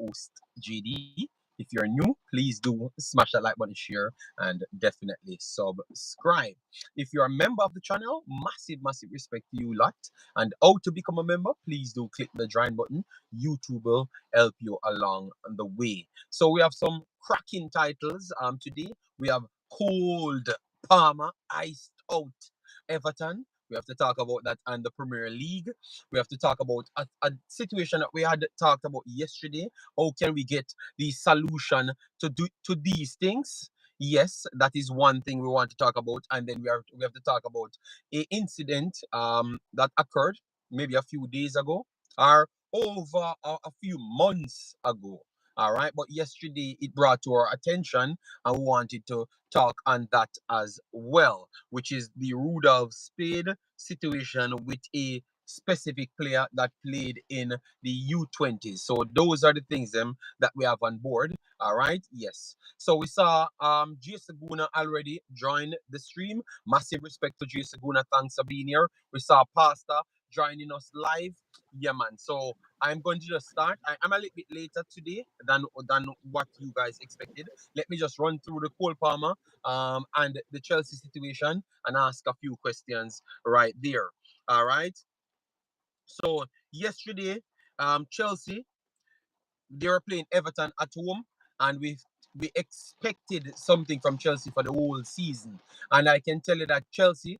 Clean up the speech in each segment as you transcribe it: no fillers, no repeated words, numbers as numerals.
host, JD. If you're new, please do smash that like button, share, and definitely subscribe. If you're a member of the channel, massive respect to you lot. And how to become a member, please do click the join button. YouTube will help you along the way. So we have some cracking titles today. We have Cold Palmer, Iced Out Everton. We have to talk about that and the Premier League. We have to talk about a situation that we had talked about yesterday. How can we get the solution to these things? Yes, that is one thing we want to talk about, and then we have to talk about a incident that occurred maybe a few days ago or over a few months ago. All right, but yesterday it brought to our attention, and we wanted to talk on that as well, which is the Rudolph Speid situation with a specific player that played in the U20s. So those are the things that we have on board. All right, yes. So we saw Jay Saguna already join the stream. Massive respect to Jay Saguna. Thanks for being here. We saw Pastor joining us live. Yeah, man. So I'm going to just start. I'm a little bit later today than what you guys expected. Let me just run through the Cole Palmer and the Chelsea situation and ask a few questions right there. All right. So yesterday, Chelsea, they were playing Everton at home, and we expected something from Chelsea for the whole season. And I can tell you that Chelsea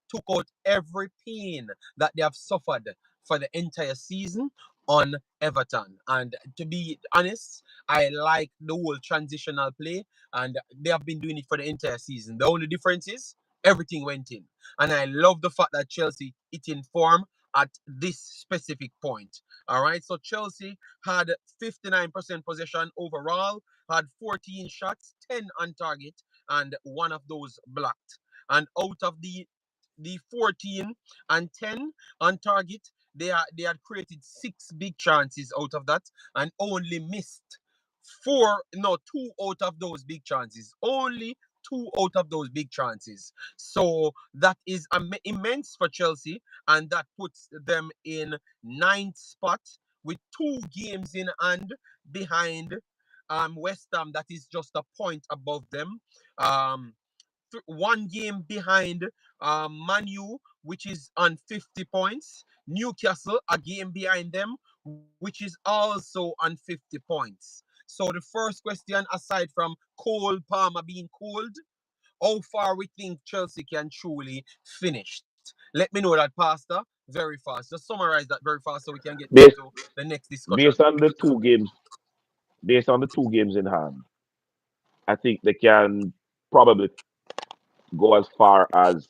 took out every pain that they have suffered for the entire season on Everton. And to be honest, I like the whole transitional play, and they have been doing it for the entire season. The only difference is everything went in. And I love the fact that Chelsea hit in form at this specific point. All right. So Chelsea had 59% possession overall, had 14 shots, 10 on target, and one of those blocked. And out of the 14 and 10 on target, they had created 6 big chances out of that and only missed two out of those big chances. Only two out of those big chances. So that is immense for Chelsea, and that puts them in ninth spot with 2 games in hand behind West Ham. That is just a point above them. Um, 1 game behind Man U, which is on 50 points. Newcastle, a game behind them, which is also on 50 points. So the first question, aside from Cole Palmer being cold, how far we think Chelsea can truly finish? Let me know that, Pastor, very fast. Just summarize that very fast so we can get Based into the next discussion. based on the 2 games, based on the 2 games in hand, I think they can probably go as far as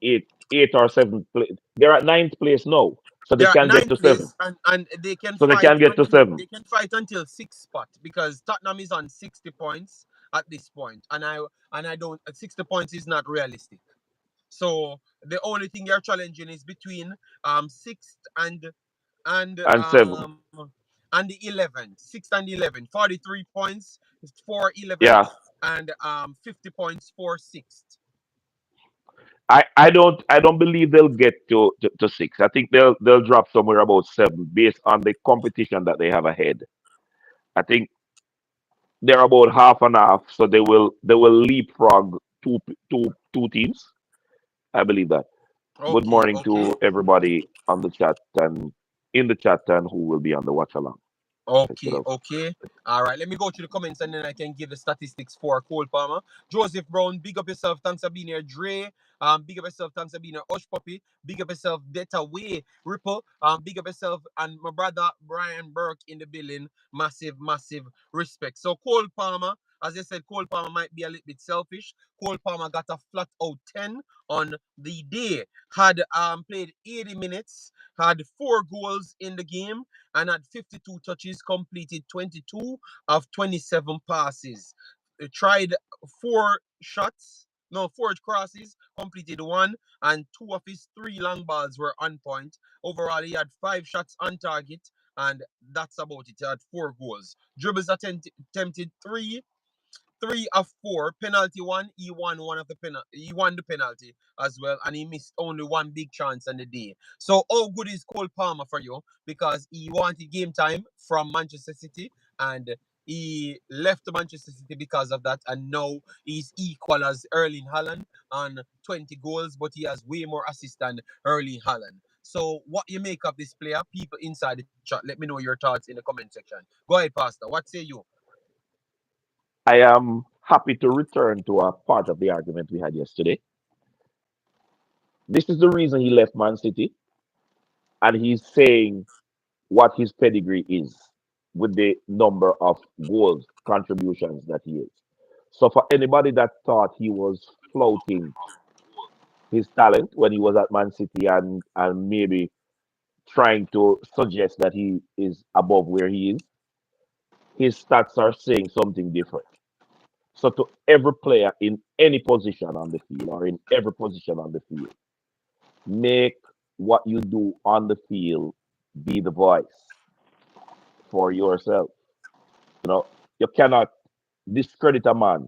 eight or seventh place. They're at ninth place now, so they They're at can get to ninth seven. place, and they can So they fight can get to until seven. sixth spot because Tottenham is on 60 points at this point, and I don't 60 points is not realistic. So the only thing you're challenging is between sixth and And seven. and the 11th, sixth and 11, 43 points for 11th Yeah. and 50 points for sixth. I don't believe they'll get to six. I think they'll drop somewhere about seven based on the competition that they have ahead. I think they're about half and half, so they will leapfrog two teams. I believe that. Good Okay, morning okay. to everybody on the chat and in the chat and who will be on the watch along. Check it Okay, out. okay. All right, let me go to the comments and then I can give the statistics for Cole Palmer. Joseph Brown, big up yourself. Thanks for being here. Dre, big up yourself. Thanks for being here. Osh Puppy, big up yourself. Detta Way, Ripple, big up yourself. And my brother Brian Burke in the building. Massive respect. So Cole Palmer, as I said, Cole Palmer might be a little bit selfish. Cole Palmer got a flat out 10 on the day. Had played 80 minutes, had 4 goals in the game and had 52 touches, completed 22 of 27 passes. Tried 4 shots, no, 4 crosses, completed 1, and 2 of his 3 long balls were on point. Overall, he had 5 shots on target, and that's about it. He had 4 goals. Dribbles attempted 3, 3 of 4 penalty one. He won one of the penalty. He won the penalty as well, and he missed only one big chance on the day. So how good is Cole Palmer for you? Because he wanted game time from Manchester City, and he left Manchester City because of that, and now he's equal as Erling Haaland on 20 goals, but he has way more assists than Erling Haaland. So what you make of this player? People inside the chat, let me know your thoughts in the comment section. Go ahead, Pastor. What say you? I am happy to return to a part of the argument we had yesterday. This is the reason he left Man City, and he's saying what his pedigree is with the number of goals contributions that he is. So for anybody that thought he was flouting his talent when he was at Man City and maybe trying to suggest that he is above where he is, his stats are saying something different. So to every player in any position on the field or in every position on the field, make what you do on the field be the voice for yourself. You know, you cannot discredit a man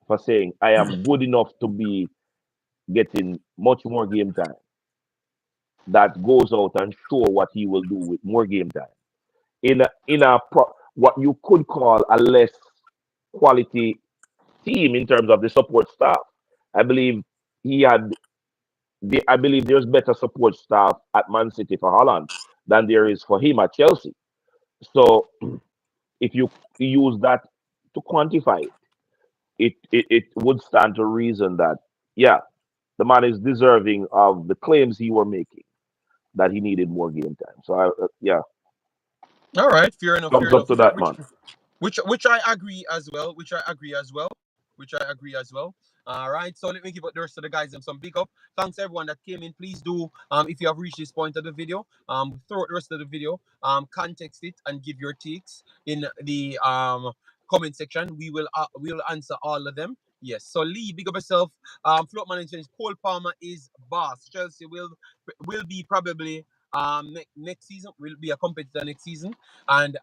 for saying, I am good enough to be getting much more game time. That goes out and show what he will do with more game time. What you could call a less quality team in terms of the support staff. I believe he had I believe there's better support staff at Man City for Holland than there is for him at Chelsea. So if you use that to quantify it would stand to reason that yeah, the man is deserving of the claims he were making that he needed more game time. So yeah, All right, fair enough, fair thumbs up enough. to that man. Which I agree as well. Which I agree as well. Which I agree as well. All right, so let me give the rest of the guys some big up. Thanks everyone that came in. Please do, if you have reached this point of the video, throughout the rest of the video, context it and give your takes in the comment section. We will answer all of them. Yes. So Lee, big up yourself. Float management. Cole Palmer is boss. Chelsea will be probably next season. Will be a competitor next season. And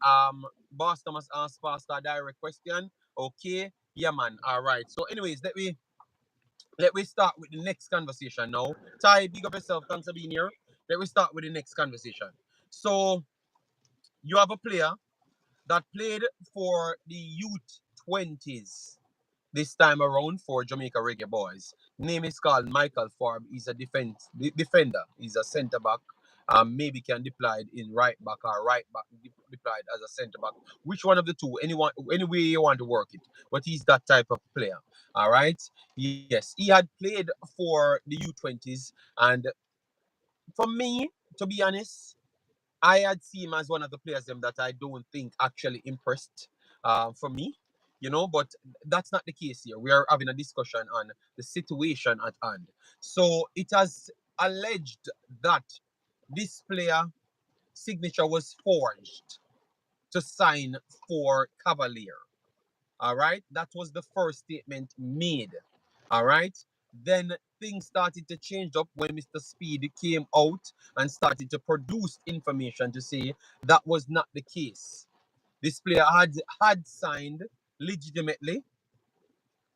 Boss Thomas asked Pastor a direct question. Okay, yeah, man. All right. So, anyways, let me start with the next conversation now. Ty, big up yourself. Thanks for being here. Let me start with the next conversation. So, you have a player that played for the youth 20s this time around for Jamaica Reggae Boyz. Name is called Micheal Forbes. He's a defender. He's a centre back. Maybe can deploy in right back or right back deployed as a centre back. Which one of the two? Any way you want to work it. But he's that type of player. All right. Yes, he had played for the U20s, and for me, to be honest, I had seen him as one of the players them that I don't think actually impressed for me, but that's not the case here. We are having a discussion on the situation at hand. So it has alleged that this player signature was forged to sign for Cavalier. All right. That was the first statement made. All right. Then things started to change up when Mr. Speid came out and started to produce information to say that was not the case. This player had signed legitimately,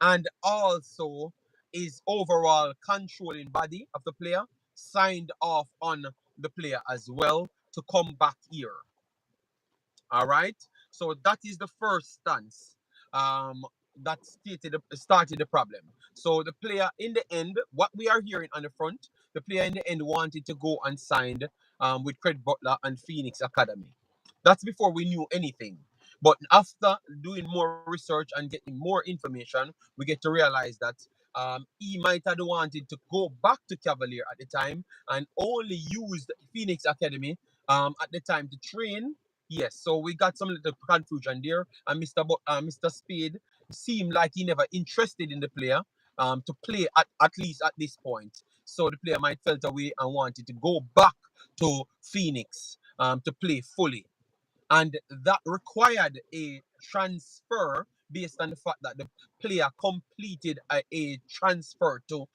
and also his overall controlling body of the player signed off on the player as well to come back here. All right. So that is the first stance. Um, that started the problem. So the player in the end, what we are hearing on the front, the player in the end wanted to go and signed with Craig Butler and Phoenix Academy. That's before we knew anything. But after doing more research and getting more information, we get to realize that he might have wanted to go back to Cavalier at the time and only used Phoenix Academy at the time to train. Yes, so we got some little confusion there, and Mr. Speid seemed like he never interested in the player to play at least at this point. So the player might felt away and wanted to go back to Phoenix to play fully, and that required a transfer based on the fact that the player completed a transfer to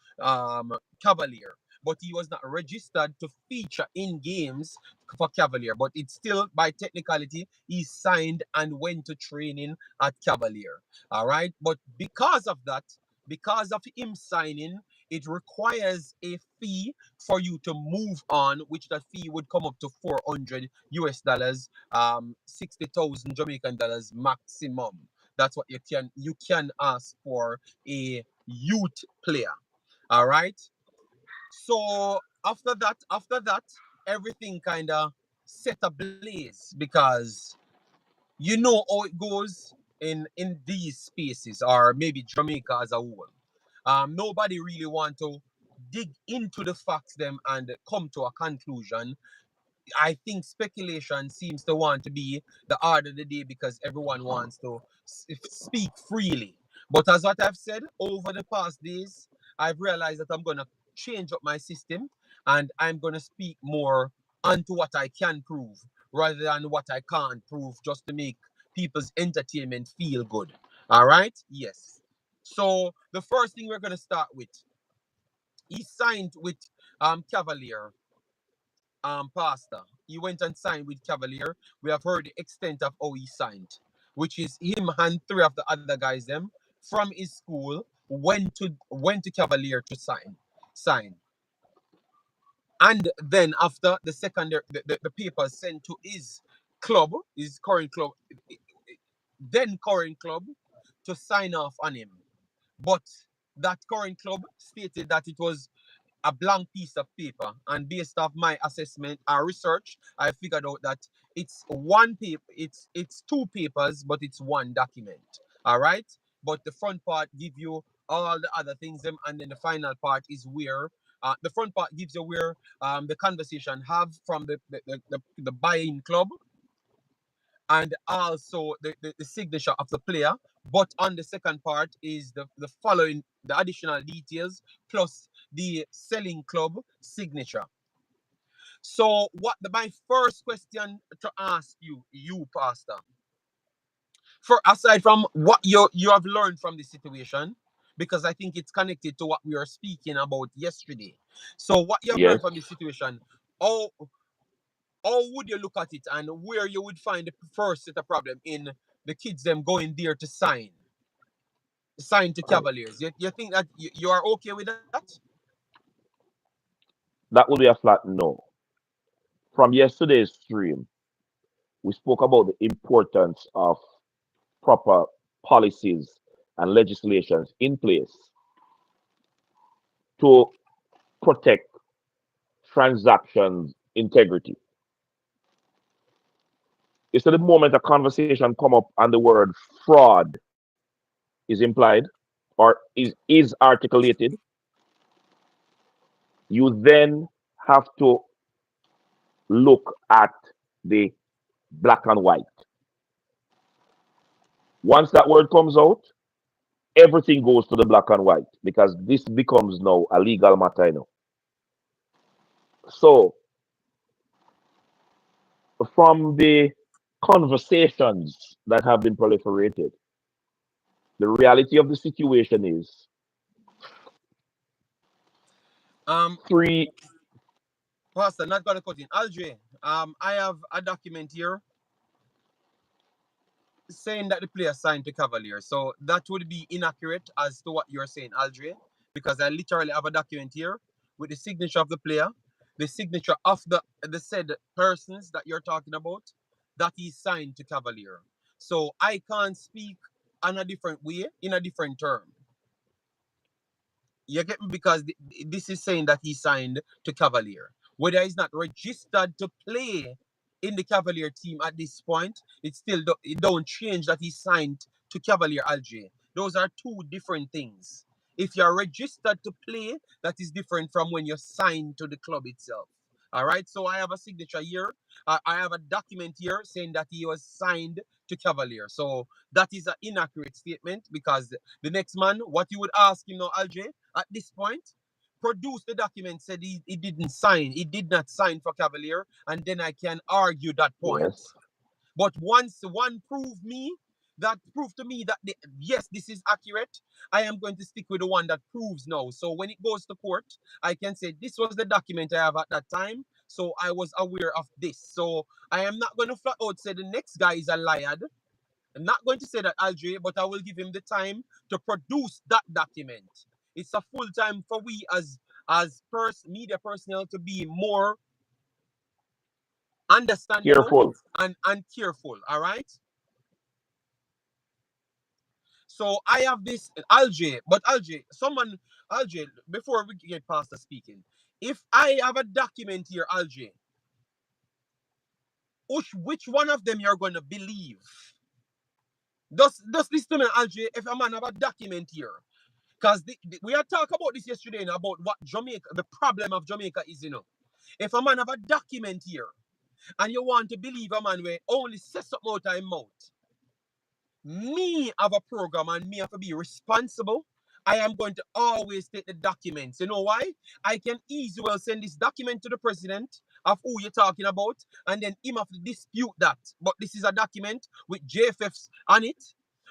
Cavalier. but he was not registered to feature in games for Cavalier. But it's still, by technicality, he signed and went to training at Cavalier. All right. But because of him signing, it requires a fee for you to move on, which that fee would come up to 400 US dollars, 60,000 Jamaican dollars maximum. That's what you can ask for a youth player. All right. So after that, everything kind of set ablaze because you know how it goes in these spaces, or maybe Jamaica as a whole. Nobody really want to dig into the facts them and come to a conclusion. I think speculation seems to want to be the order of the day because everyone wants to speak freely. But as what I've said over the past days, I've realized that I'm going to change up my system and I'm going to speak more onto what I can prove rather than what I can't prove, just to make people's entertainment feel good. All right? Yes. So the first thing we're going to start with, he signed with Cavalier, Pastor. He went and signed with Cavalier. We have heard the extent of how he signed, which is him and three of the other guys them from his school went to Cavalier to sign. And then after the secondary the papers sent to club, his current club, then current club, to sign off on him. But that current club stated that it was a blank piece of paper, and based off my assessment and research, I figured out that it's one paper, it's two papers, but it's one document. All right. But the front part give you all the other things, and then the final part is where the front part gives you where the conversation have from the buying club, and also the signature of the player. But on the second part is the following, the additional details plus the selling club signature. So my first question to ask you, Pastor, for aside from what you have learned from the situation, because I think it's connected to what we were speaking about yesterday. So what you have learned Yes. from the situation, how how would you look at it, and where you would find the first set of problem in the kids them going there to sign to Cavaliers? You think that you are okay with that? That would be a flat no. From yesterday's stream, we spoke about the importance of proper policies and legislations in place to protect transactions integrity. It's the moment a conversation come up and the word fraud is implied or is articulated, you then have to look at the black and white. Once that word comes out, everything goes to the black and white because this becomes now a legal matter now. So from the conversations that have been proliferated, the reality of the situation is Um, three. Pastor, not gonna cut in. Aldre, I have a document here saying that the player signed to Cavalier. So that would be inaccurate as to what you're saying, Aldre, because I literally have a document here with the signature of the player, the signature of the said persons that you're talking about, that he signed to Cavalier. So I can't speak on a different way, in a different term. You get me? Because this is saying that he signed to Cavalier. Whether he's not registered to play in the Cavalier team at this point, it don't change that he signed to Cavalier Alger. Those are two different things. If you're registered to play, that is different from when you're signed to the club itself. All right. So I have a signature here. I have a document here saying that he was signed to Cavalier. So that is an inaccurate statement because the next man, what you would ask him now, Alger, at this point, produce the document said he didn't sign. He did not sign for Cavalier, and then I can argue that point. Yes. But once one prove me that prove to me that yes, this is accurate, I am going to stick with the one that proves now. So when it goes to court, I can say this was the document I have at that time. So I was aware of this. So I am not going to flat out say the next guy is a liar. I'm not going to say that Aldre, but I will give him the time to produce that document. It's a full time for we as media personnel to be more understandable Careful. and careful. All right. So I have this Algae, but Algae, before we get past the speaking, if I have a document here, Algae, which one of them you're gonna believe? Does this to me, Algae, if a man have a document here? Because we had talked about this yesterday, about what Jamaica, the problem of Jamaica is, If a man have a document here and you want to believe a man where only says something out of his mouth, me have a program and me have to be responsible. I am going to always take the documents. You know why? I can easily well send this document to the president of who you're talking about, and then him have to dispute that. But this is a document with JFFs on it,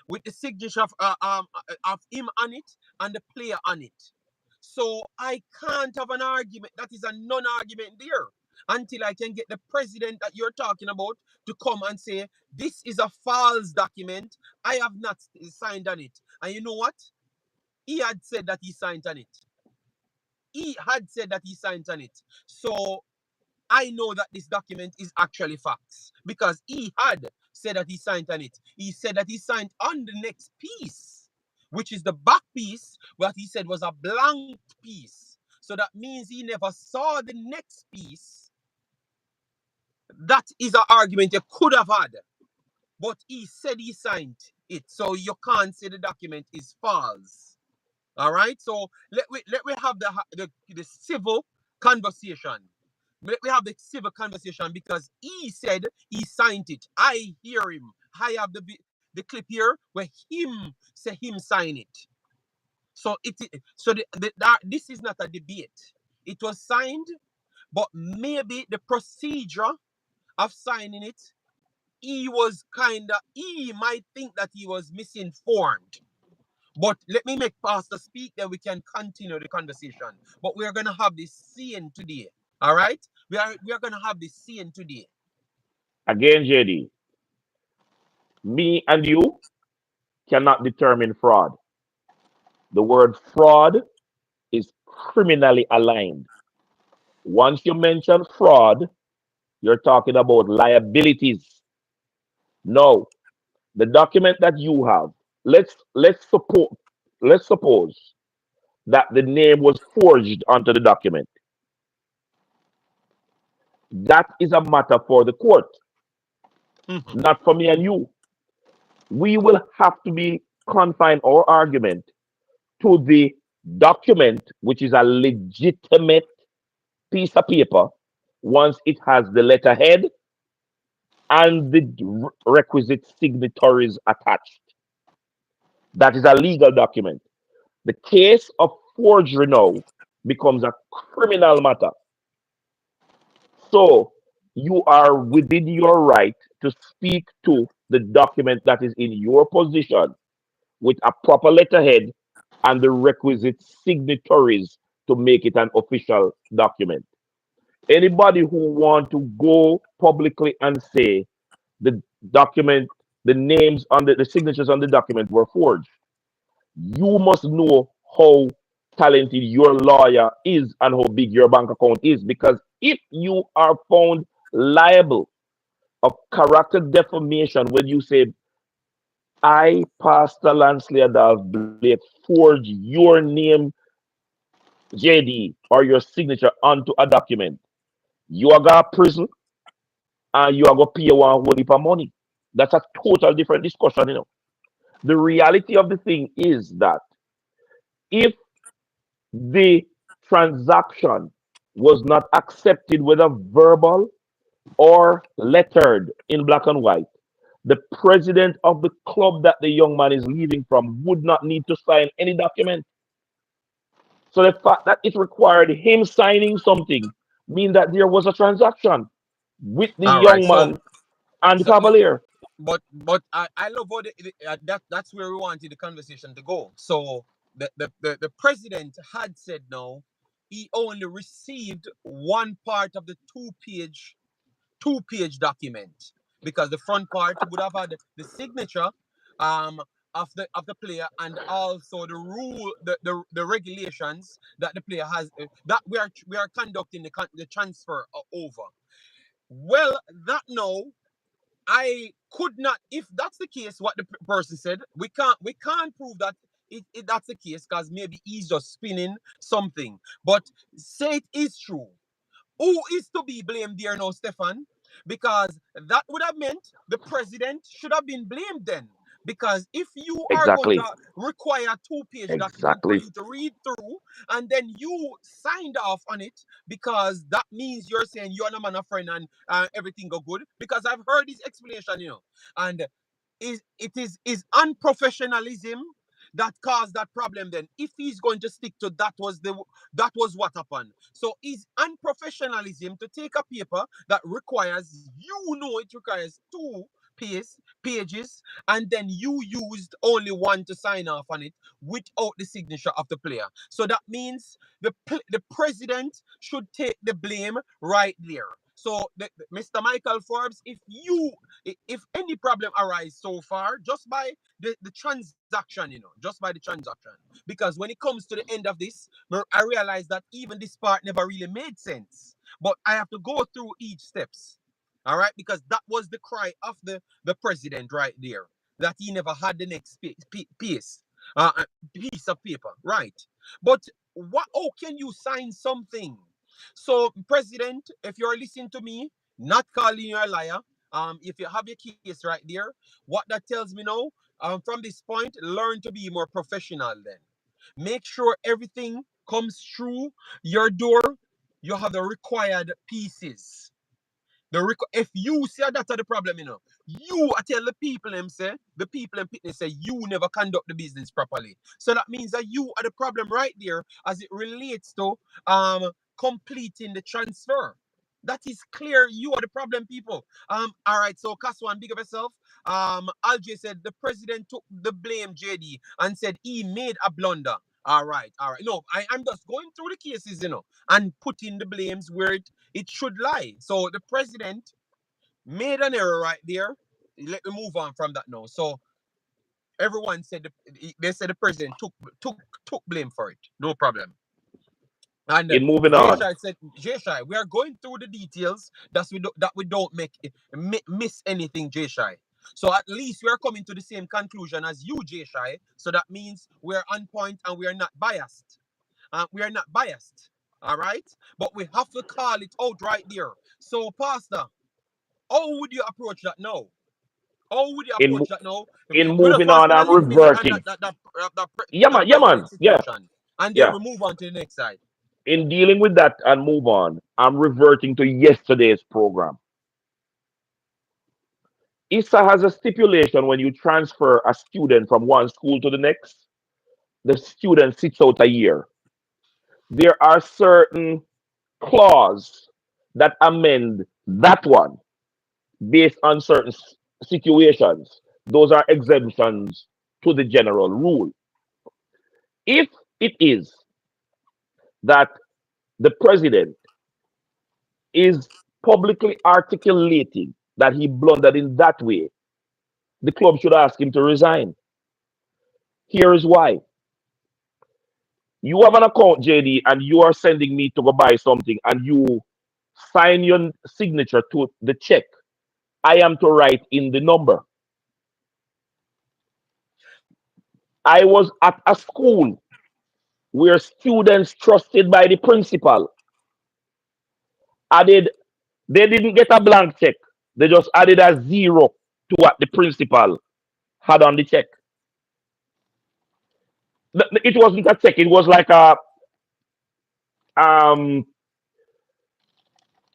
with the signature of him on it and the player on it. So I can't have an argument. That is a non-argument there until I can get the president that you're talking about to come and say, this is a false document. I have not signed on it. And you know what? He had said that he signed on it. He had said that he signed on it. So I know that this document is actually facts because he had said that he signed on it. He said that he signed on the next piece, which is the back piece, what he said was a blank piece. So that means he never saw the next piece. That is an argument you could have had, but he said he signed it. So you can't say the document is false. All right. So let me have the civil conversation. Let me have the civil conversation because he said he signed it. I hear him. I have the clip here where him say him sign it. So this is not a debate. It was signed, but maybe the procedure of signing it, he might think that he was misinformed. But let me make Pastor speak, then we can continue the conversation. But we are gonna have this scene today. All right? We are gonna have this scene today. Again, JD, me and you cannot determine fraud. The word fraud is criminally aligned. Once you mention fraud, you're talking about liabilities. No, the document that you have, let's suppose that the name was forged onto the document. That is a matter for the court, Mhm. not for me and you. We will have to be confined our argument to the document, which is a legitimate piece of paper, once it has the letterhead and the requisite signatories attached. That is a legal document. The case of forgery now becomes a criminal matter. So you are within your right to speak to the document that is in your position with a proper letterhead and the requisite signatories to make it an official document. Anybody who want to go publicly and say the document, the names on the signatures on the document were forged, you must know how talented your lawyer is and how big your bank account is. Because if you are found liable of character defamation when you say, I, Pastor Lansley Adolph Blake, forge your name, JD, or your signature onto a document, you are going to prison and you are going to pay one whole heap of money. That's a total different discussion. The reality of the thing is that if the transaction was not accepted, whether verbal or lettered in black and white, the president of the club that the young man is leaving from would not need to sign any document. So the fact that it required him signing something means that there was a transaction with the All right. young So man and the so cavalier. but I love how that's where we wanted the conversation to go. So the president had said no, he only received one part of the two page document, because the front part would have had the signature um of the player, and also the rule, the regulations that the player has, that we are conducting the transfer over. Well, that no, I could not. If that's the case, what the person said, we can't prove that that's the case, because maybe he's just spinning something. But say it is true. Who is to be blamed there now, Stefan? Because that would have meant the president should have been blamed then. Because if you are going to Exactly. require a two-page document for Exactly. you to read through, and then you signed off on it, because that means you're saying you're a man, a friend, and everything go good. Because I've heard this explanation. And it is unprofessionalism that caused that problem. Then if he's going to stick to that was what happened. So it's unprofessionalism to take a paper that requires, it requires two pages, and then you used only one to sign off on it without the signature of the player. So that means the president should take the blame right there. So Mr. Micheal Forbes, if any problem arise so far, just by the transaction, just by the transaction. Because when it comes to the end of this, I realize that even this part never really made sense. But I have to go through each steps. All right, because that was the cry of the president right there, that he never had the next piece of paper, right? But how can you sign something? So, President, if you're listening to me, not calling you a liar, if you have your case right there, what that tells me now, from this point, learn to be more professional then. Make sure everything comes through your door. You have the required pieces. If you see that are the problem, I tell the people them say, the people in Pitney say you never conduct the business properly. So that means that you are the problem right there as it relates to completing the transfer. That is clear. You are the problem, people. All right. So Caswan, big of yourself. Alj said the president took the blame, JD, and said he made a blunder. All right, all right. No, I'm just going through the cases, and putting the blames where it should lie. So the president made an error right there. Let me move on from that now. So everyone said they said the president took blame for it. No problem. And In moving Jay on, Shai said, Jay Shai, we are going through the details that we don't miss anything, Jay Shai. So at least we are coming to the same conclusion as you, Jay Shai. So that means we are on point and we are not biased. We are not biased. All right? But we have to call it out right there. So, Pastor, how would you approach that now? How would you in approach that now? in We're the moving first on, gonna I'm eliminate reverting. Yeah, that man. Yeah, man. president Yeah, situation, and then yeah. we move on to the next side. In dealing with that and move on, I'm reverting to yesterday's program. ISA has a stipulation when you transfer a student from one school to the next, the student sits out a year. There are certain clause that amend that one based on certain situations. Those are exemptions to the general rule. If it is that the president is publicly articulating that he blundered in that way, the club should ask him to resign. Here is why. You have an account, JD, and you are sending me to go buy something, and you sign your signature to the check. I am to write in the number. I was at a school where students trusted by the principal added, they didn't get a blank check. They just added a zero to what the principal had on the check. It wasn't a check, it was like a um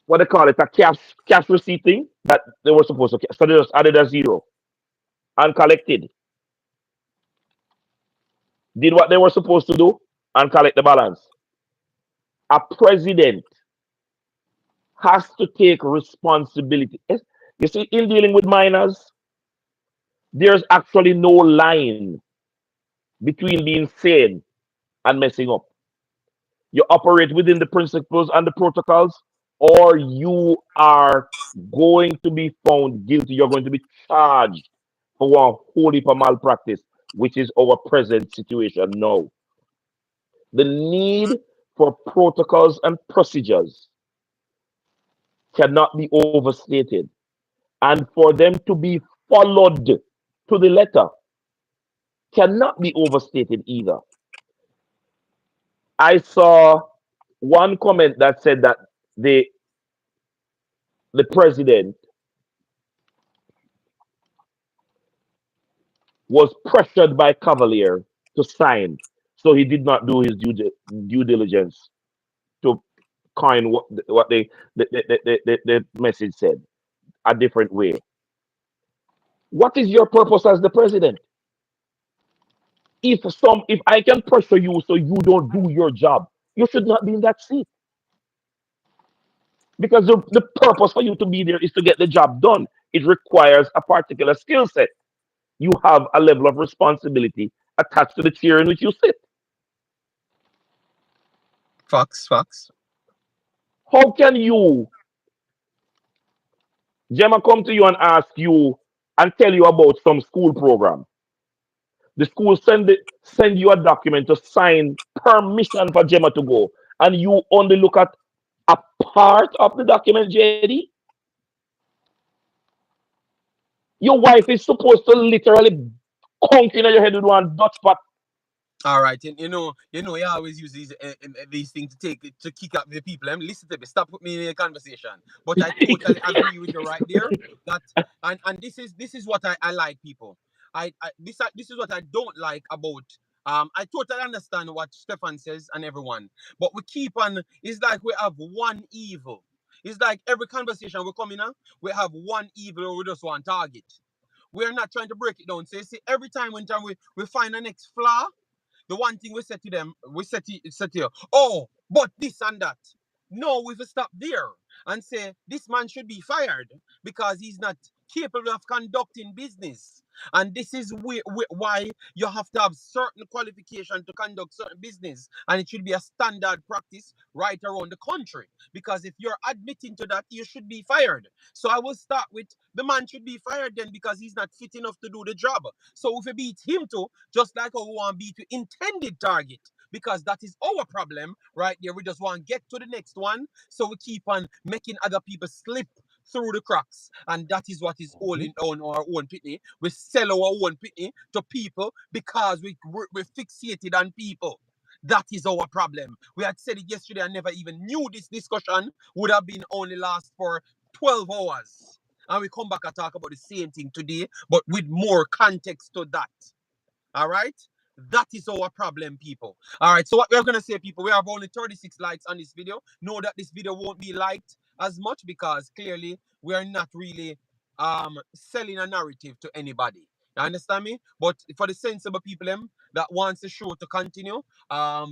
what they call it, a cash receipt thing that they were supposed to, so they just added a zero and collected. Did what they were supposed to do and collect the balance. A president has to take responsibility. You see, in dealing with minors, There's actually no line between being sane and messing up. You operate within the principles and the protocols, or you are going to be found guilty. You're going to be charged for one whole heap of malpractice, which is our present situation now. The need for protocols and procedures cannot be overstated. And for them to be followed to the letter cannot be overstated either. I saw one comment that said that the the president was pressured by Cavalier to sign, so he did not do his due diligence to coin what the message said a different way. What is your purpose as the president? If I can pressure you so you don't do your job, you should not be in that seat. Because the purpose for you to be there is to get the job done. It requires a particular skill set. You have a level of responsibility attached to the chair in which you sit. Facts, facts. How can you, Gemma, come to you and ask you and tell you about some school program? The school send you a document to sign permission for Gemma to go, and you only look at a part of the document, JD. Your wife is supposed to literally conk in your head with one Dutch pot. All right, and you always use these things to kick up the people. Listen to me. Stop putting me in a conversation. But I totally agree with you right there. That and this is what I like, people. This is what I don't like about. I totally understand what Stefan says and everyone, but we keep on. It's like we have one evil. It's like every conversation we come in, we have one evil. We just want target. We're not trying to break it down. So you see, every time when time we find a next flaw, the one thing we said to them, we said to you, oh, but this and that. No, we will stop there and say this man should be fired because he's not capable of conducting business. And this is why you have to have certain qualification to conduct certain business, and it should be a standard practice right around the country. Because if you're admitting to that, you should be fired. So I will start with the man should be fired then because he's not fit enough to do the job. So if we beat him too, just like how we want to beat the intended target, because that is our problem right there. We just want to get to the next one, so we keep on making other people slip through the cracks, and that is what is all in on our own pitney. We sell our own pitney to people because we're fixated on people. That is our problem. We had said it yesterday. I never even knew this discussion would have been only last for 12 hours. And we come back and talk about the same thing today, but with more context to that. All right? That is our problem, people. All right. So what we're gonna say, people, we have only 36 likes on this video. Know that this video won't be liked as much because clearly we are not really selling a narrative to anybody. You understand me? But for the sensible people that wants the show to continue,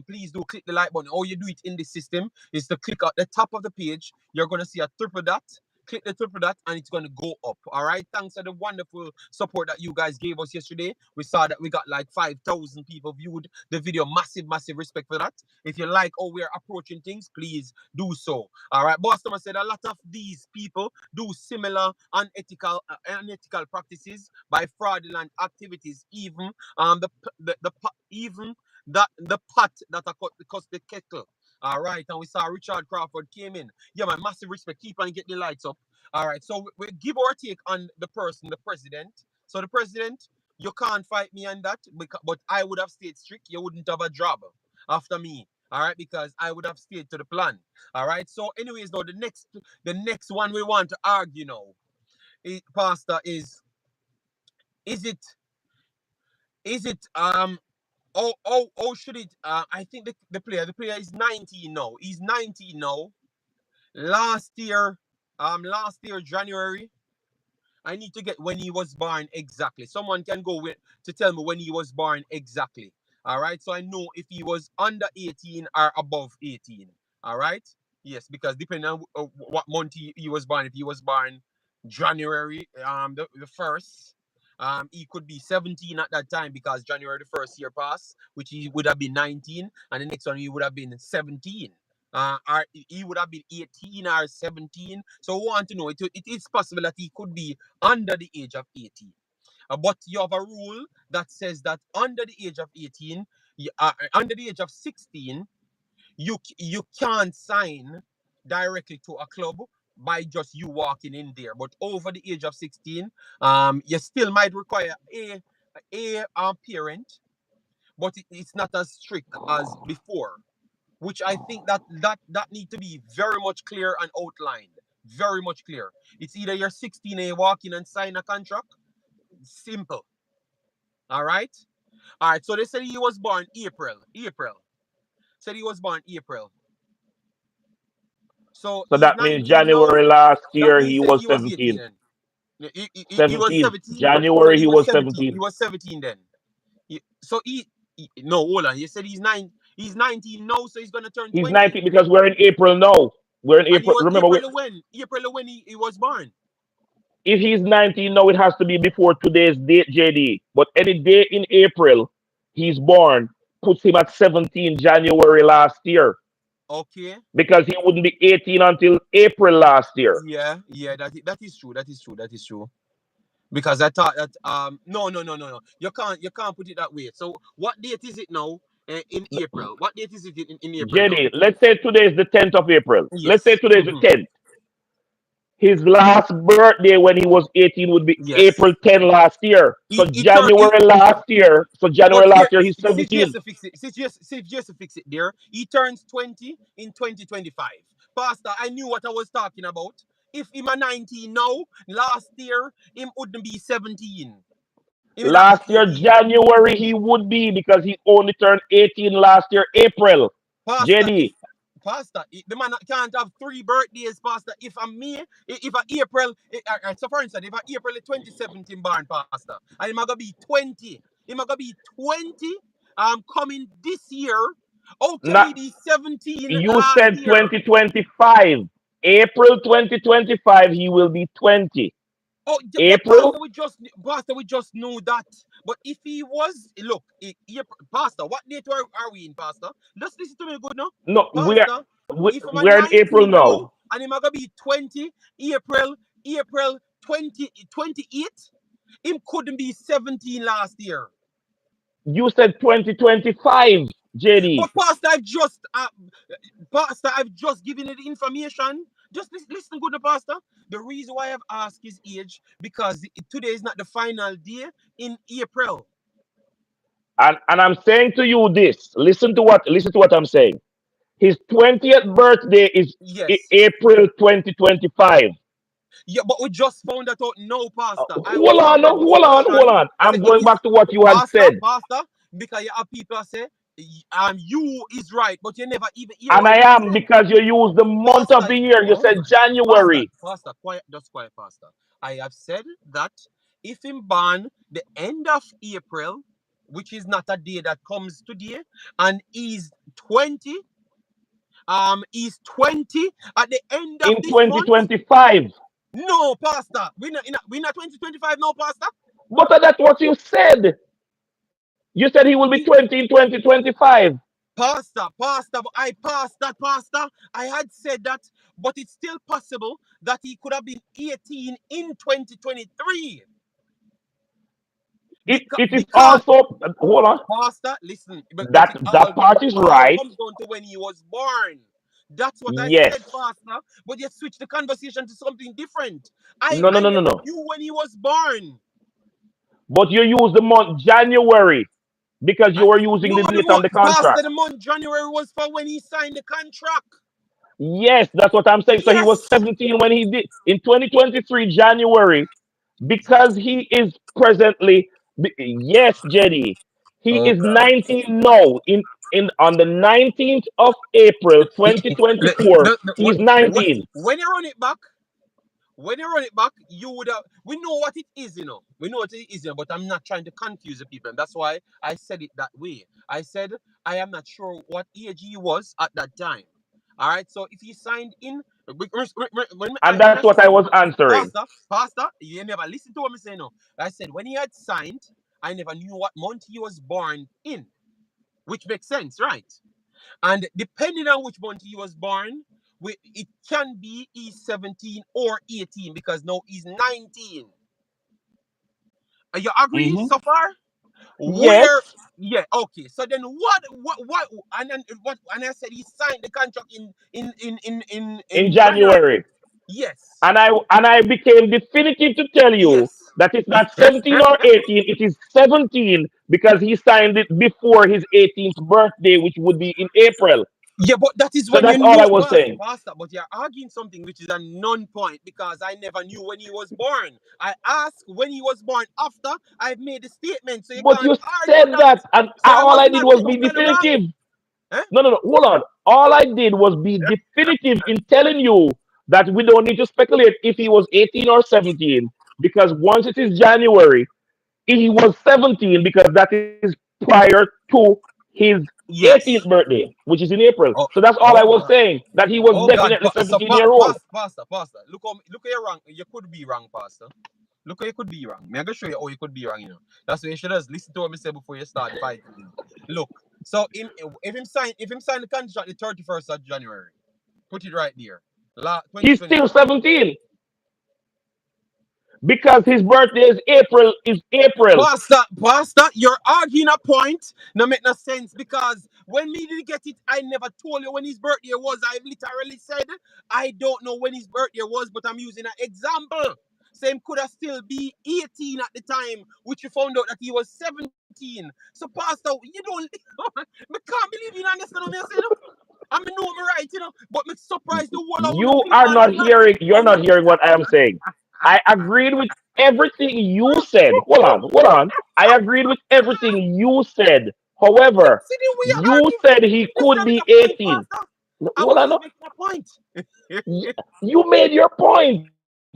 please do click the like button. All you do it in the system is to click at the top of the page. You're gonna see a triple dot. Click the triple dot and it's going to go up. All right. Thanks for the wonderful support that you guys gave us yesterday. We saw that we got like 5,000 people viewed the video. Massive respect for that. If you like how we're approaching things, please do so. All right. Boston said a lot of these people do similar unethical practices by fraudulent activities. Even even the pot that cost the kettle. All right, and we saw Richard Crawford came in. Yeah, man, massive respect. Keep on getting the lights up. All right, so we give our take on the person, the president. So the president, you can't fight me on that, but I would have stayed strict. You wouldn't have a job after me. All right, because I would have stayed to the plan. All right. So, anyways, though the next one we want to argue now, Pastor, is it is it oh should it I think the player is 19 now. He's 19 now. Last year January. I need to get when he was born exactly. Someone can go with to tell me when he was born exactly. All right, so I know if he was under 18 or above 18. All right, yes, because depending on what month he was born. If he was born January the first, He could be 17 at that time because January the first year passed, which he would have been 19, and the next one he would have been 17. Or he would have been 18 or 17. So we want to know it is possible that he could be under the age of 18. But you have a rule that says that under the age of 18, under the age of 16, you can't sign directly to a club by just you walking in there. But over the age of 16, you still might require a parent, but it's not as strict as before. Which I think that need to be very much clear and outlined. Very much clear. It's either you're 16 and you walk in and sign a contract. Simple. All right. All right. So they said he was born April. April. Said he was born April. So So he's that means 19 now. January last That year means he say was he was 18 17. then. He was 17. 17. So January he he was was 17. He 17. was 17 then. So no, hold on. You said he's 9. He's 19 now, so he's gonna turn He's 20. 19 because we're in April now. We're in And he April. was Remember, April when? April when he was born. if he's 19 now, it has to be before today's date, JD. But any day in April he's born puts him at 17 January last year Okay. because he wouldn't be 18 until April last year. Yeah, that is true. That is true. That is true. Because I thought that no. You can't put it that way. So what date is it now? In April. What date is it in April now? JD, let's say today is the 10th of April. Let's say Yes. today is the 10th. His last birthday when he was 18 would be Yes. April 10 last year. So He turned. January last year. So But January here, last year he's since you 17. have to fix it, since you have to fix it there, he turns 20 in 2025. Pastor, I knew what I was talking about. If him a 19 now, last year him wouldn't be 17. He would have be Last year 18. January he would be because he only turned 18 last year April. Pastor, if JD. Pastor, the man can't have 3 birthdays, Pastor. If I'm me, if a April, so for instance, if a April 2017 born, Pastor, and him gonna be 20, him gonna be 20, coming this year. How can he Not be 17 you last said year? 2025. April 2025 he will be 20. Oh, but April Pastor, we just know that. But if he was, look, Pastor, what date are we in, Pastor? Just listen to me good now, no Pastor. If I'm a we're in April 19 now. now and him gonna be 20, April 2028, him couldn't be 17 last year. You said 2025, JD. But Pastor, I've just given you the information. Just listen good, Pastor. The reason why I've asked his age because today is not the final day in April. And I'm saying to you this. Listen to what I'm saying. His 20th birthday is Yes. April 2025. Yeah, but we just found that out now, Pastor. I Hold was on, having a no, hold discussion. on. Say I'm it going is back to what you had Pastor, said. Pastor, because you have people say you is right, but you never even hear And what I me am say. because you used the month of Pastor, the year. You hold said on. Pastor, January. Pastor, quiet, just quiet, Pastor. I have said that if him born the end of April, which is not a day that comes today, and he's 20 at the end of In this month. 2025. No, Pastor. We not 2025 now, Pastor. But that's what you said. You said he will be He, 20 in 2025. Pastor, I passed that, Pastor. I had said that, but it's still possible that he could have been 18 in 2023. It is Because also, hold on. Pastor, listen, but That that part it is all right. comes down to when he was born. That's what I said, Yes. Pastor. But you switch the conversation to something different. I No, no, I no, no, never no. knew when he was born. But you use the month January because you I, were using no, the date on the Pastor, contract. the month January was for when he signed the contract. Yes, that's what I'm saying. So he was Yes. 17 when he did in 2023 January because he is presently yes, Jenny. He Oh is God. 19 now. In on the 19th of April 2024, he's 19. When you run it back, you would have. We know what it is, We know what it is, but I'm not trying to confuse the people, and that's why I said it that way. I said I am not sure what age he was at that time. All right. So if he signed in And When I that's what say I was answering. Pastor, you never listen to what me say no. I said when he had signed, I never knew what month he was born in, which makes sense, right? And depending on which month he was born, it can be he's 17 or 18 because now he's 19. Are you agree Hmm. so far? Yes, Where yeah, okay. So then what and then what and I said he signed the contract in in January. January. Yes. And I became definitive to tell you Yes. that it's not 17 or 18, it is 17 because he signed it before his 18th birthday, which would be in April. Yeah, but that is So when you that's all know, I was saying. Pastor. But you're arguing something which is a non-point because I never knew when he was born. I asked when he was born after I've made the statement, so you But can't you argue said that. that, and So you all must I did not was be technically wrong. definitive. Eh? No, no, no, hold on. All I did was be definitive in telling you that we don't need to speculate if he was 18 or 17, because once it is January, he was 17 because that is prior to his 18th Yes. birthday, which is in April. Oh, So that's all I oh was God. saying, that he was Oh God. definitely So 17-year old. Pastor. Look how you're wrong. You could be wrong, Pastor. Look how you could be wrong. Me, I gonna show you how you could be wrong. That's why you should just listen to what I say before you start fighting. Look. So if him sign the contract the 31st of January, put it right there. He's still 2025. 17 because his birthday is April. Is April. Pastor, you're arguing a point. No make no sense because when me didn't get it, I never told you when his birthday was. I literally said I don't know when his birthday was, but I'm using an example. Same could have still be 18 at the time, which you found out that he was 17. So, Pastor, you don't. I can't believe you don't understand what I'm saying. I mean, know me right, but me surprised the whole of You no are people not understand. hearing. You're not hearing what I am saying. I agreed with everything you said. Hold on, hold on. I agreed with everything you said. You However, see the way you you argue? said he You see, I could make be a point, 18. Pastor. I Hold was on. just No. making a point. You made your point.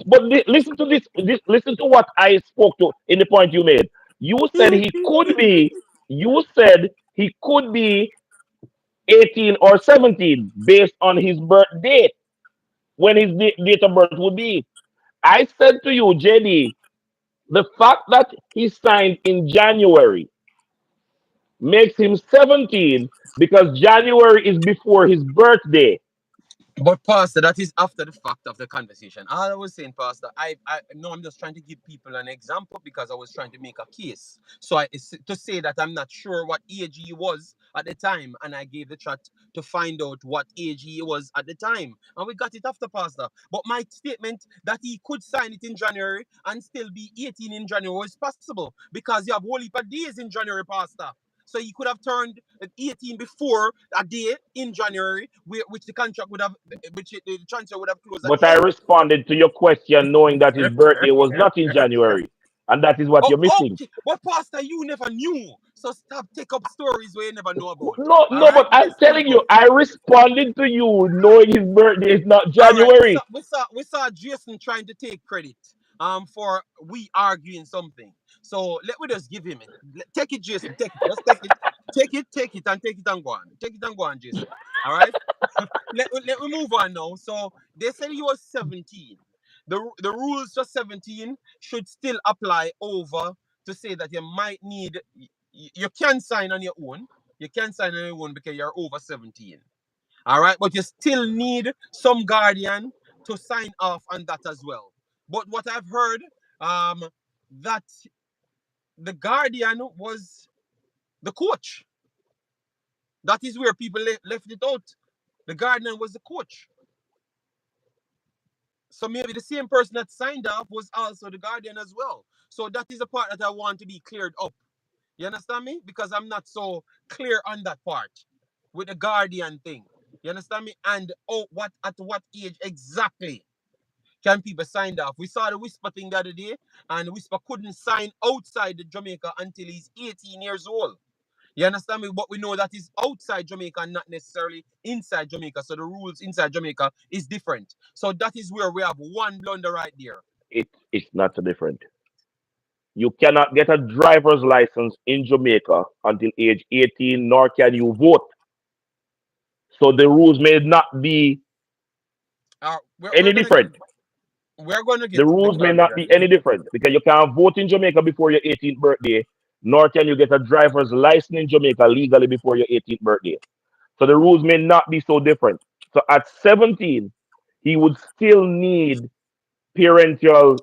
But listen to this. Listen to what I spoke to in the point you made. You said he could be. You said he could be 18 or 17 based on his birth date, when his date of birth would be. I said to you, JD, the fact that he signed in January makes him 17 because January is before his birthday. But Pastor, that is after the fact of the conversation. All I was saying, Pastor, I no, I'm just trying to give people an example because I was trying to make a case. So to say that I'm not sure what age he was at the time, and I gave the chat to find out what age he was at the time, and we got it after, Pastor. But my statement that he could sign it in January and still be 18 in January was possible because you have whole heap of days in January, Pastor. So he could have turned 18 before a day in January, which the contract would have, which the transfer would have closed at But the I end. responded to your question knowing that his birthday was not in January. And that is what you're Oh, missing. okay. But Pastor, you never knew. So stop take up stories where you never know about. No, All no, right? but I'm Let's move telling on. you, I responded to you knowing his birthday is not All right. We saw January. we saw we saw Jason trying to take credit for we arguing something. So let me just give him it. Take it, Jason. Take it. Just take it. Take it, and take it and go on. Take it and go on, Jason. All right. Let me move on now. So they said he was 17. The rules for 17 should still apply over to say that you might need you can sign on your own. You can sign on your own because you're over 17. All right, but you still need some guardian to sign off on that as well. But what I've heard, that the guardian was the coach. That is where people left it out. The guardian was the coach. So maybe the same person that signed off was also the guardian as well. So that is a part that I want to be cleared up. You understand me? Because I'm not so clear on that part with the guardian thing. You understand me? And what at what age exactly can people sign off? We saw the Whisper thing the other day, and Whisper couldn't sign outside the Jamaica until he's 18 years old. You understand me? But we know that is outside Jamaica and not necessarily inside Jamaica. So the rules inside Jamaica is different. So that is where we have one blunder right there. It's not so different. You cannot get a driver's license in Jamaica until age 18, nor can you vote. So the rules may not be We're Any gonna get different? The the rules may not Caribbean. be any different because you can't vote in Jamaica before your 18th birthday, nor can you get a driver's license in Jamaica legally before your 18th birthday. So the rules may not be so different. So at 17, he would still need parental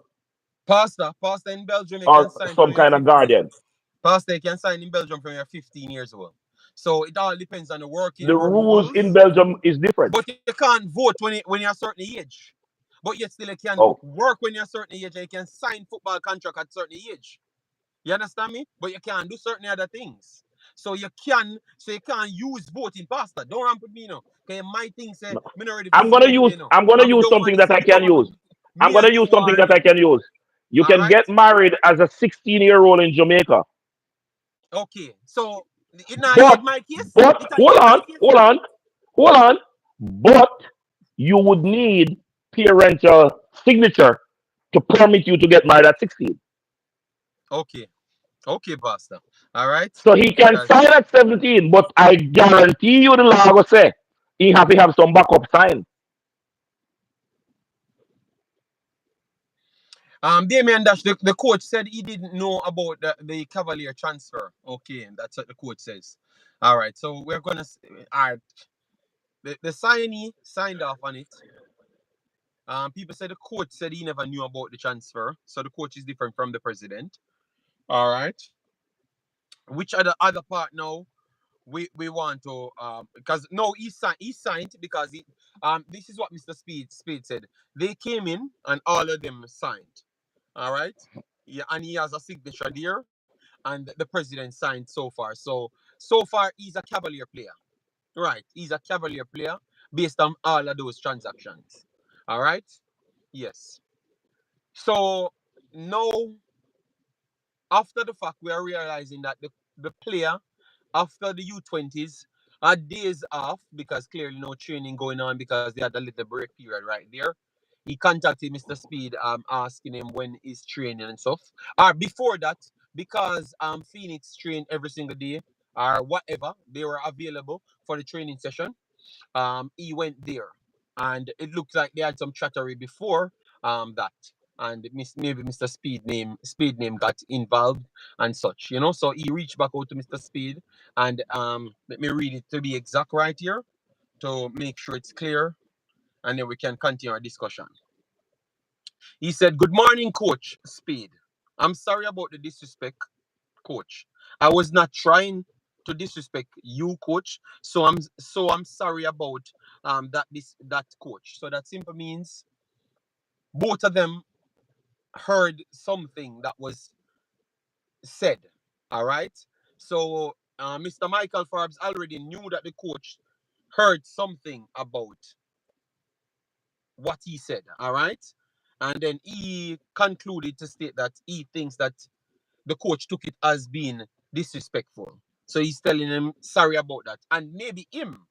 Pastor in Belgium, you can or sign from some your kind of 15. guardian. Pastor, you can sign in Belgium from your 15 years old. So it all depends on the working The rules in rules. Belgium is different. But you can't vote when you're a certain age. But yet still you can Oh, work when you're a certain age and you can sign football contract at certain age. You understand me? But you can't do certain other things. So you can't use voting, pastor. Don't ramp with me now. Okay, my thing say me not ready to I'm see gonna vote use today now. I'm gonna And we use don't want something this that I can use. government. I'm Me gonna and use you something are that I now. can use. You All can right? get married as a 16-year-old in Jamaica. Okay. So it not But yet my case. but It not hold yet on, my case hold yet. on, hold on. But you would need parental signature to permit you to get married at 16. Okay. Okay, pastor. All right. So he can Because sign at 17, but I guarantee you the law will say he have to have some backup sign. Damian Dash, the coach said he didn't know about the Cavalier transfer. Okay, that's what the coach says. All right, so we're gonna. All right, the signee signed off on it. People said the coach said he never knew about the transfer, so the coach is different from the president. All right, which other part now we want to because no he signed because this is what Mr. Speed said. They came in and all of them signed. All right, yeah, and he has a signature there, and the president signed so far. So far he's a Cavalier player, right? He's a Cavalier player based on all of those transactions. All right, yes. So now after the fact, we are realizing that the player after the U20s are days off because clearly no training going on because they had a little break period right there. He contacted Mr. Speed asking him when he's training and stuff. Or before that, because Phoenix trained every single day or whatever, they were available for the training session. He went there, and it looked like they had some chattery before that, and maybe Mr. Speed name got involved and such, So he reached back out to Mr. Speed, and let me read it to be exact right here to make sure it's clear, and then we can continue our discussion. He said, "Good morning, Coach Speed. I'm sorry about the disrespect, Coach. I was not trying to disrespect you, Coach. So I'm sorry about that Coach. So that simply means both of them heard something that was said. All right. So Mr. Micheal Forbes already knew that the coach heard something about what he said. All right. And then he concluded to state that he thinks that the coach took it as being disrespectful. So he's telling him sorry about that. And maybe him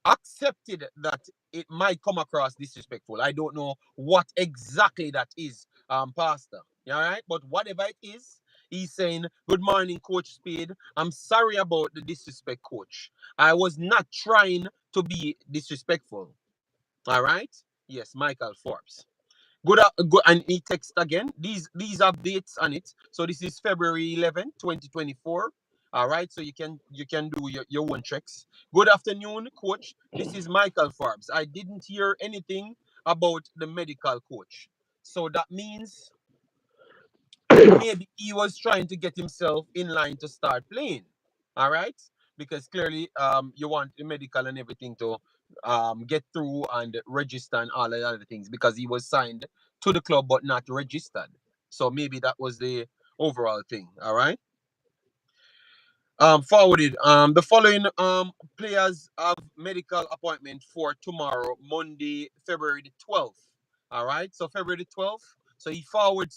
accepted that it might come across disrespectful. I don't know what exactly that is, Pastor. All right, but whatever it is, he's saying, "Good morning, Coach Speed. I'm sorry about the disrespect, Coach. I was not trying to be disrespectful." All right. Yes, Micheal Forbes. Good, and he text again. These are dates on it. So this is February 11th, 2024. All right, so you can do your own checks. Good afternoon, coach. This is Micheal Forbes. I didn't hear anything about the medical coach. So that means maybe he was trying to get himself in line to start playing. All right, because clearly you want the medical and everything to get through and register and all the other things because he was signed to the club but not registered. So maybe that was the overall thing. All right. Forwarded. The following players have medical appointment for tomorrow, Monday, February the 12th. All right. So February the 12th. So he forwarded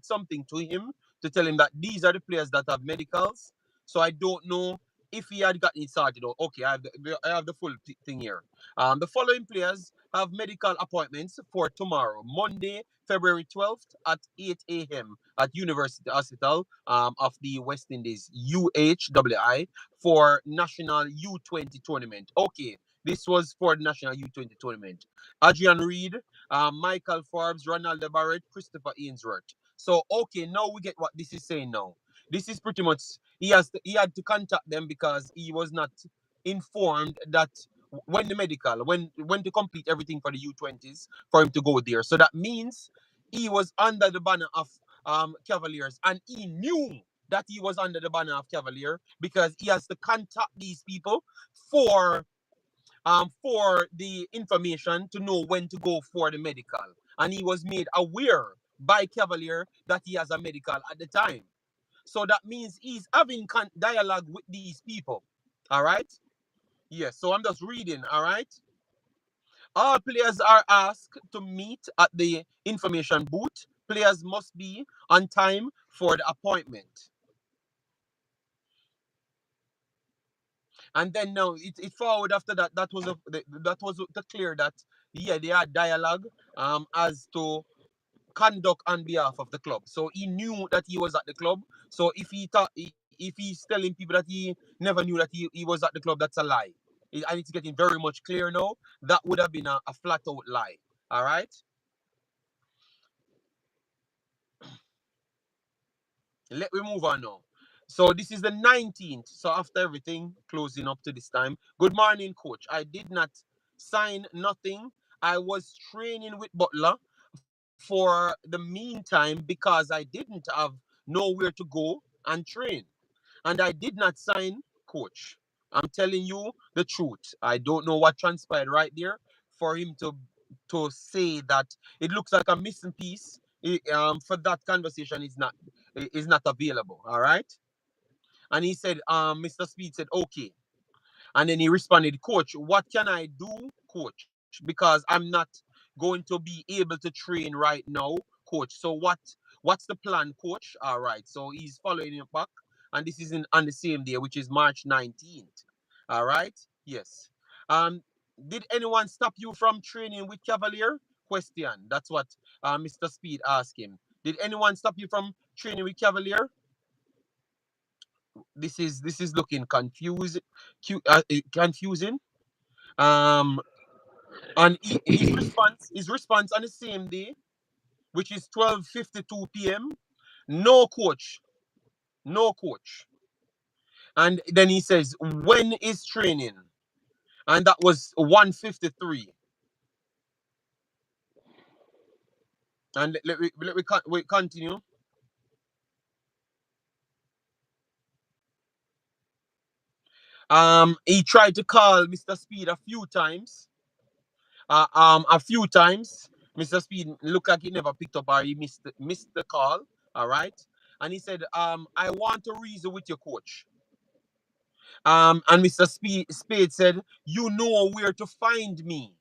something to him to tell him that these are the players that have medicals. So I don't know if he had gotten it sorted out. Okay, I have the full thing here. The following players have medical appointments for tomorrow, Monday, February 12th at 8 a.m. at University Hospital of the West Indies, UHWI, for National U20 tournament. Okay, This was for the National U20 tournament. Adrian Reed, Micheal Forbes, Ronaldo Barrett, Christopher Ainsworth. So okay, now we get what this is saying now. This is pretty much he had to contact them because he was not informed that when the medical when to complete everything for the U20s for him to go there. So that means he was under the banner of Cavaliers, and he knew that he was under the banner of Cavalier because he has to contact these people for the information to know when to go for the medical. And he was made aware by Cavalier that he has a medical at the time. So that means he's having dialogue with these people. All right. Yes. So I'm just reading. All right. All players are asked to meet at the information booth. Players must be on time for the appointment. And then now it forward after that. That was to clear that yeah they had dialogue as to conduct on behalf of the club. So he knew that he was at the club. So if he's telling people that he never knew that he was at the club, that's a lie. And it's getting very much clear now. That would have been a flat out lie. All right. Let me move on now. So this is the 19th. So after everything closing up to this time. Good morning, coach. I did not sign nothing. I was training with Butler for the meantime because I didn't have nowhere to go and train. And I did not sign coach. I'm telling you the truth. I don't know what transpired right there for him to say that it looks like a missing piece. For that conversation is not available. All right. And he said, Mr. Speed said, okay. And then he responded, Coach, what can I do, Coach? Because I'm not going to be able to train right now, Coach. So what's the plan, Coach? All right. So he's following him back. And this is on the same day, which is March 19th. All right. Yes. Um, did anyone stop you from training with Cavalier? Question. That's what Mr. Speed asked him. Did anyone stop you from training with Cavalier? This is looking confusing. Um, and his response on the same day, which is 12:52 p.m. No coach, no coach. And then he says, when is training? And that was 1:53. And we continue. He tried to call Mr. Speed a few times. Mr. Speed looked like he never picked up or he missed the call. All right. And he said, I want to reason with your coach. And Mr. Spade said, you know where to find me.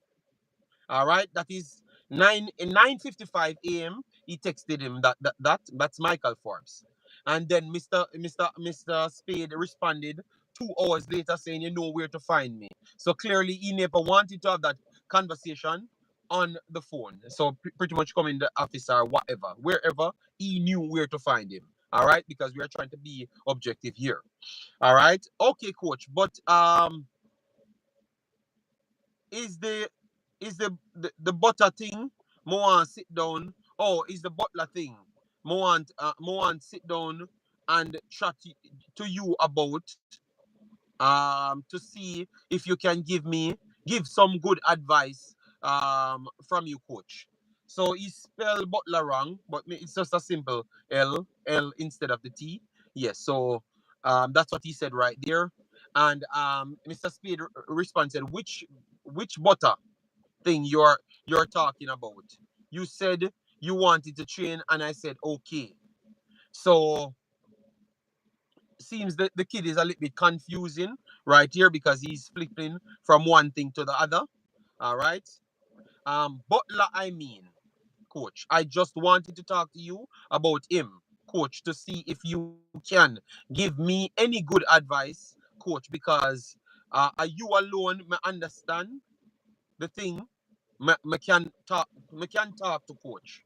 All right. That is 9:55 a.m. He texted him that's Micheal Forbes. And then Mr. Spade responded 2 hours later saying, you know where to find me. So clearly he never wanted to have that conversation on the phone. So pretty much coming the office or whatever, wherever he knew where to find him. All right, because we are trying to be objective here. All right, okay, coach. But is the butter thing more sit down, or is the butler thing more sit down and chat to you about to see if you can give some good advice from you, coach. So he spelled butler wrong, but it's just a simple L instead of the T. Yes, so that's what he said right there. And Mr. Speed responded, which butter thing you're talking about? You said you wanted to train, and I said okay. So seems that the kid is a little bit confusing right here because he's flipping from one thing to the other. All right. Butler, I mean, coach, I just wanted to talk to you about him, coach, to see if you can give me any good advice, coach, because are you alone? Me understand the thing. Me can talk to coach.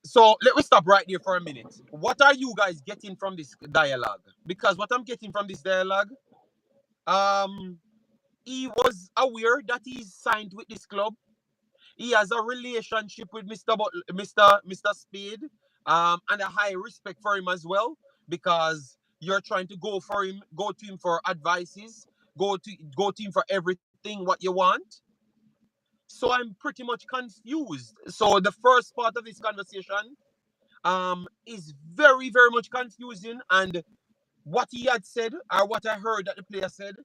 So let me stop right there for a minute. What are you guys getting from this dialogue? Because what I'm getting from this dialogue, Um, he was aware that he's signed with this club. He has a relationship with Mr. Speed, and a high respect for him as well, because you're trying to go to him for advices, go to him for everything what you want. So I'm pretty much confused. So the first part of this conversation is very very much confusing, and what he had said or what I heard that the player said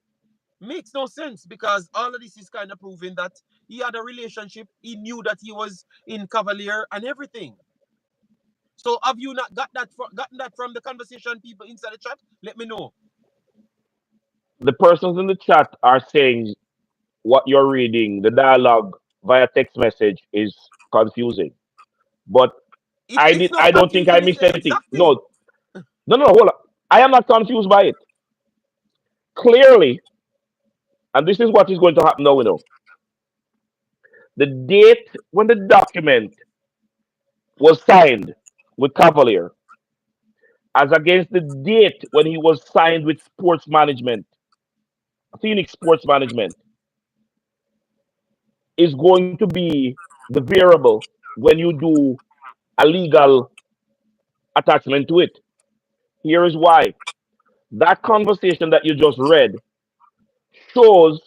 makes no sense, because all of this is kind of proving that he had a relationship. He knew that he was in Cavalier and everything. So have you not gotten that from the conversation people inside the chat? Let me know. The persons in the chat are saying what you're reading, the dialogue via text message is confusing. But It's not I don't think I confusing. It's missed the anything. exact thing. No, no, hold on. I am not confused by it. Clearly, and this is what is going to happen now, the date when the document was signed with Cavalier, as against the date when he was signed with Sports Management, Phoenix Sports Management, is going to be the variable when you do a legal attachment to it. Here is why. That conversation that you just read shows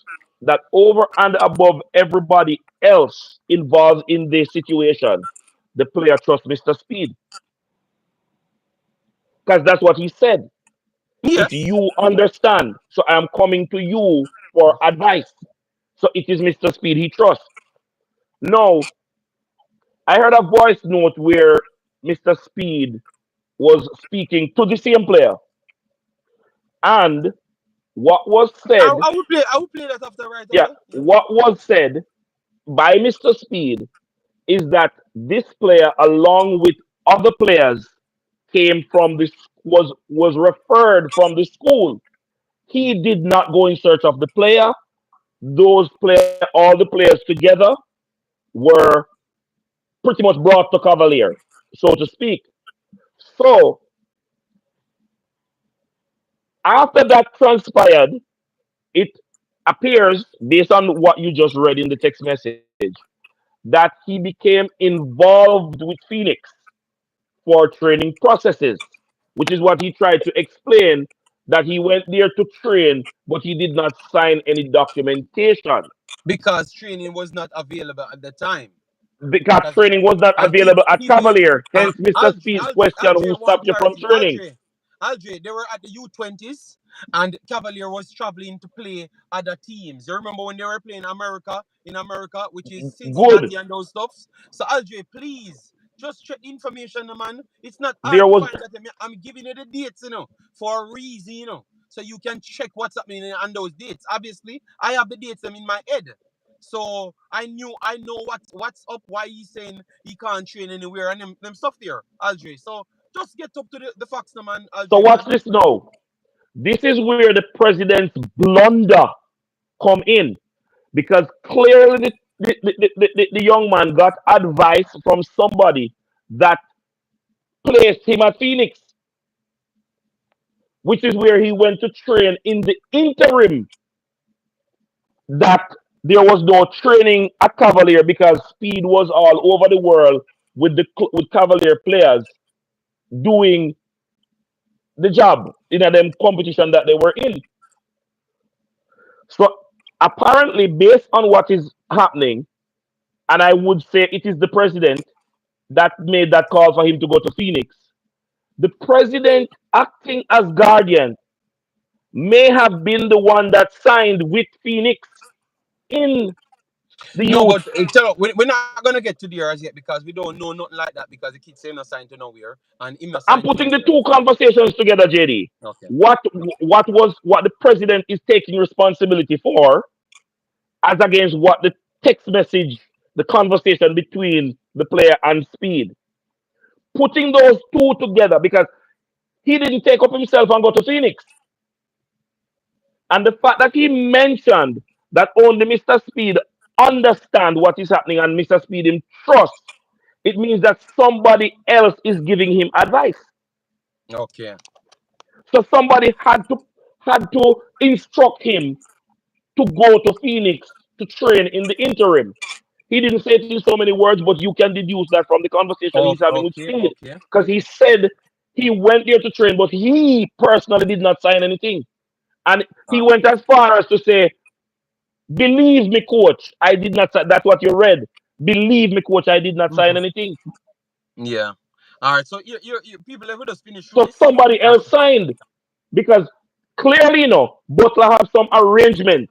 that over and above everybody else involved in this situation, the player trusts Mr. Speed. Because that's what he said. If Yes. you understand, so I am coming to you for advice. So it is Mr. Speed he trusts. Now, I heard a voice note where Mr. Speed was speaking to the same player. And what was said, I will play that after right yeah, away. Yeah. what was said by Mr. Speed is that this player, along with other players, came from this was referred from the school. He did not go in search of the player. All the players together were pretty much brought to Cavalier, so to speak. So after that transpired, it appears, based on what you just read in the text message, that he became involved with Phoenix for training processes, which is what he tried to explain, that he went there to train, but he did not sign any documentation Because training was not available at the time. because Because training was not and available at if you Cavalier. Hence, Mr. Speed's question, Aldre, who one stopped you from clarity. training? Aldre, they were at the U20s, and Cavalier was traveling to play other teams. You remember when they were playing in America, which is Good. Cincinnati and those stuffs? So Aldre, please just check information, man. It's not hard There to was find that. I'm giving you the dates, for a reason, so you can check what's happening on those dates. Obviously, I have the dates in my head. So I know what's up, why he's saying he can't train anywhere and them stuff there, Aldre. So just get up to the facts now, man, so. Aldre, Watch man. this now. This is where the president's blunder come in, because clearly the young man got advice from somebody that placed him at Phoenix, which is where he went to train in the interim, that there was no training at Cavalier because Speed was all over the world with with Cavalier players doing the job in a them competition that they were in. So apparently, based on what is happening, and I would say it is the president that made that call for him to go to Phoenix. The president, acting as guardian, may have been the one that signed with Phoenix in the No, youth. but we're not gonna get to there as yet, because we don't know nothing like that, because the kid say him not signed to nowhere and him not I'm signed to putting the himself. two conversations together, JD. Okay. What the president is taking responsibility for, as against what the text message, the conversation between the player and Speed. Putting those two together, because he didn't take up himself and go to Phoenix. And the fact that he mentioned that only Mr. Speed understand what is happening and Mr. Speed him trust, it means that somebody else is giving him advice. Okay. So somebody had to instruct him to go to Phoenix to train in the interim. He didn't say it in so many words, but you can deduce that from the conversation he's having with Okay, Speed. okay. Because he said he went there to train, but he personally did not sign anything. And he Uh, went as far as to say, believe me, coach, I did not sign. That's what you read. Believe me, coach, I did not sign mhm. anything. Yeah. All right. So you people let us finish through So this. somebody Uh, else signed because clearly, Butler have some arrangement.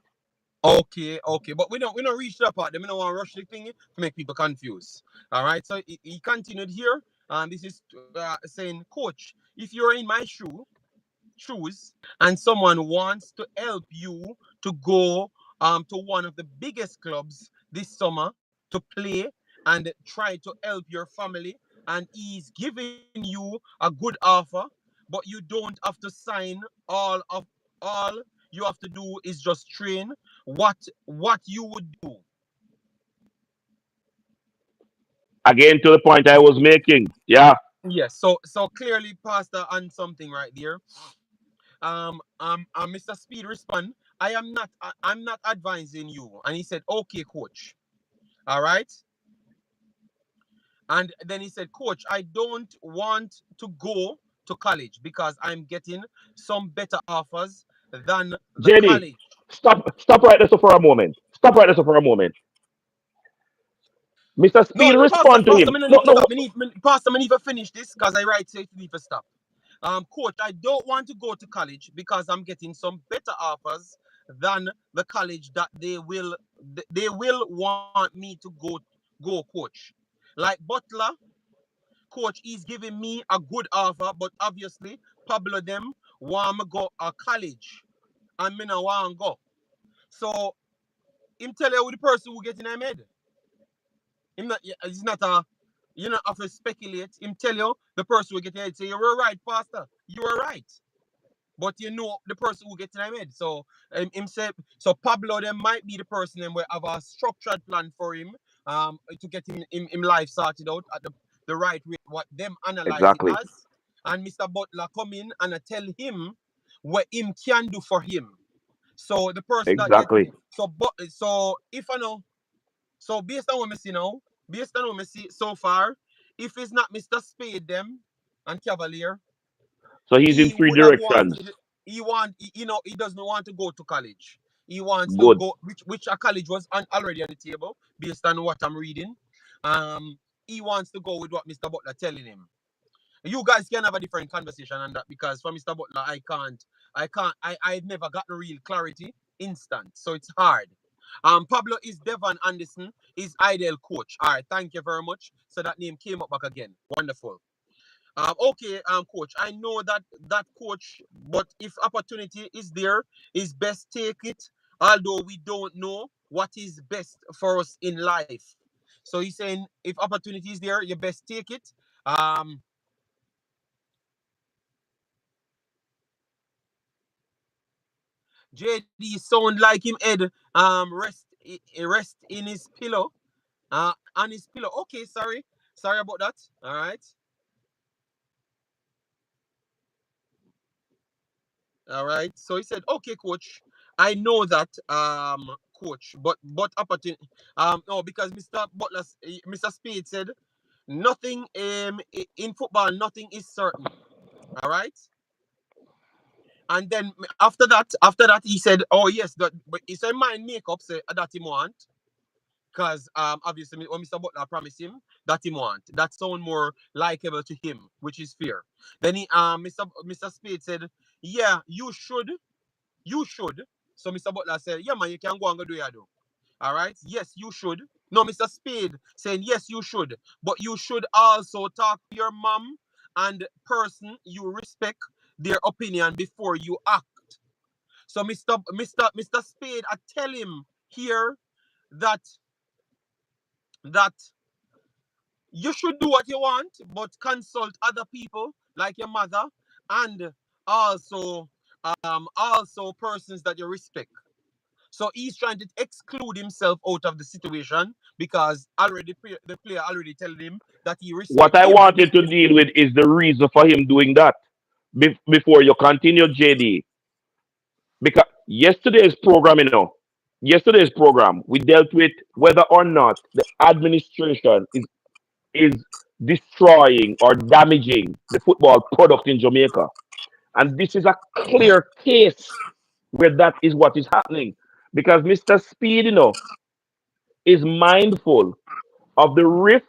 okay, okay. But we don't reach that part. Then we don't want to rush the thing to make people confused. All right. So he continued here. This is saying, Coach, if you're in my shoes and someone wants to help you to go to one of the biggest clubs this summer to play and try to help your family, and he's giving you a good offer, but you don't have to sign all you have to do is just train, what you would do. Again, to the point I was making. Yeah. Yes, so clearly pastor on something right there. Mr. Speed respond, I'm not advising you. And he said, okay, coach. All right. And then he said, Coach, I don't want to go to college because I'm getting some better offers than the JD, college. stop right there so for a moment. Stop right there so for a moment. Mr. No, Speed Pastor, respond to Pastor, him. me no No, need to no. stop. Pastor, me need to finish this because I write say you need to stop. Coach, I don't want to go to college because I'm getting some better offers than the college that they will want me to go, coach. Like Butler, coach, he's giving me a good offer, but obviously Pablo them want me go a college and me no want go. So him tell you who the person who get in him head. Him not, it's not a, you know, have to speculate. Him tell you the person who get in head. Say you were right, Pastor. You were right. But you know the person who get in him head. So him say, so Pablo them might be the person them will have a structured plan for him to get him life sorted out at the right way, what them analyze it Exactly. as. And Mr. Butler come in and tell him what him can do for him. So the person that get, Exactly. so if I know, so based on what I see now, based on what I see so far, if it's not Mr. Spade them and Cavalier, So he's in he three would have directions. wanted, he doesn't want to go to college. He wants to Good. go, which a college was already on the table based on what I'm reading. Um, he wants to go with what Mr. Butler telling him. You guys can have a different conversation on that because for Mr. Butler, I've never gotten real clarity instant. So it's hard. Pablo is Devon Anderson, is ideal coach. All right, thank you very much. So that name came up back again. Wonderful. Okay, coach. I know that coach, but if opportunity is there, is best take it. Although we don't know what is best for us in life. So he's saying if opportunity is there, you best take it. Um, JD sound like him head rest in his pillow. On his pillow. Okay, sorry about that. All right. All right. So he said, "Okay, coach, I know that, coach, but opportunity, no, because Mr. Spade said nothing in football, nothing is certain. All right. And then after that, he said, oh yes, but he said mind make up say that he want. Because obviously when Mr. Butler promised him that he want, that sound more likable to him, which is fair. Then Mr. Spade said, yeah, you should. So Mr. Butler said, yeah man, you can go and go do your do. All right, yes, you should. No, Mr. Spade saying yes, you should, but you should also talk to your mom and person you respect their opinion before you act. So Mr. Spade, I tell him here that that you should do what you want, but consult other people like your mother and also also persons that you respect. So he's trying to exclude himself out of the situation because already the player already telling him that he What respect I him. wanted to deal with is the reason for him doing that. Before you continue, JD, Because yesterday's program, we dealt with whether or not the administration is destroying or damaging the football product in Jamaica. And this is a clear case where that is what is happening. Because Mr. Speed, is mindful of the rift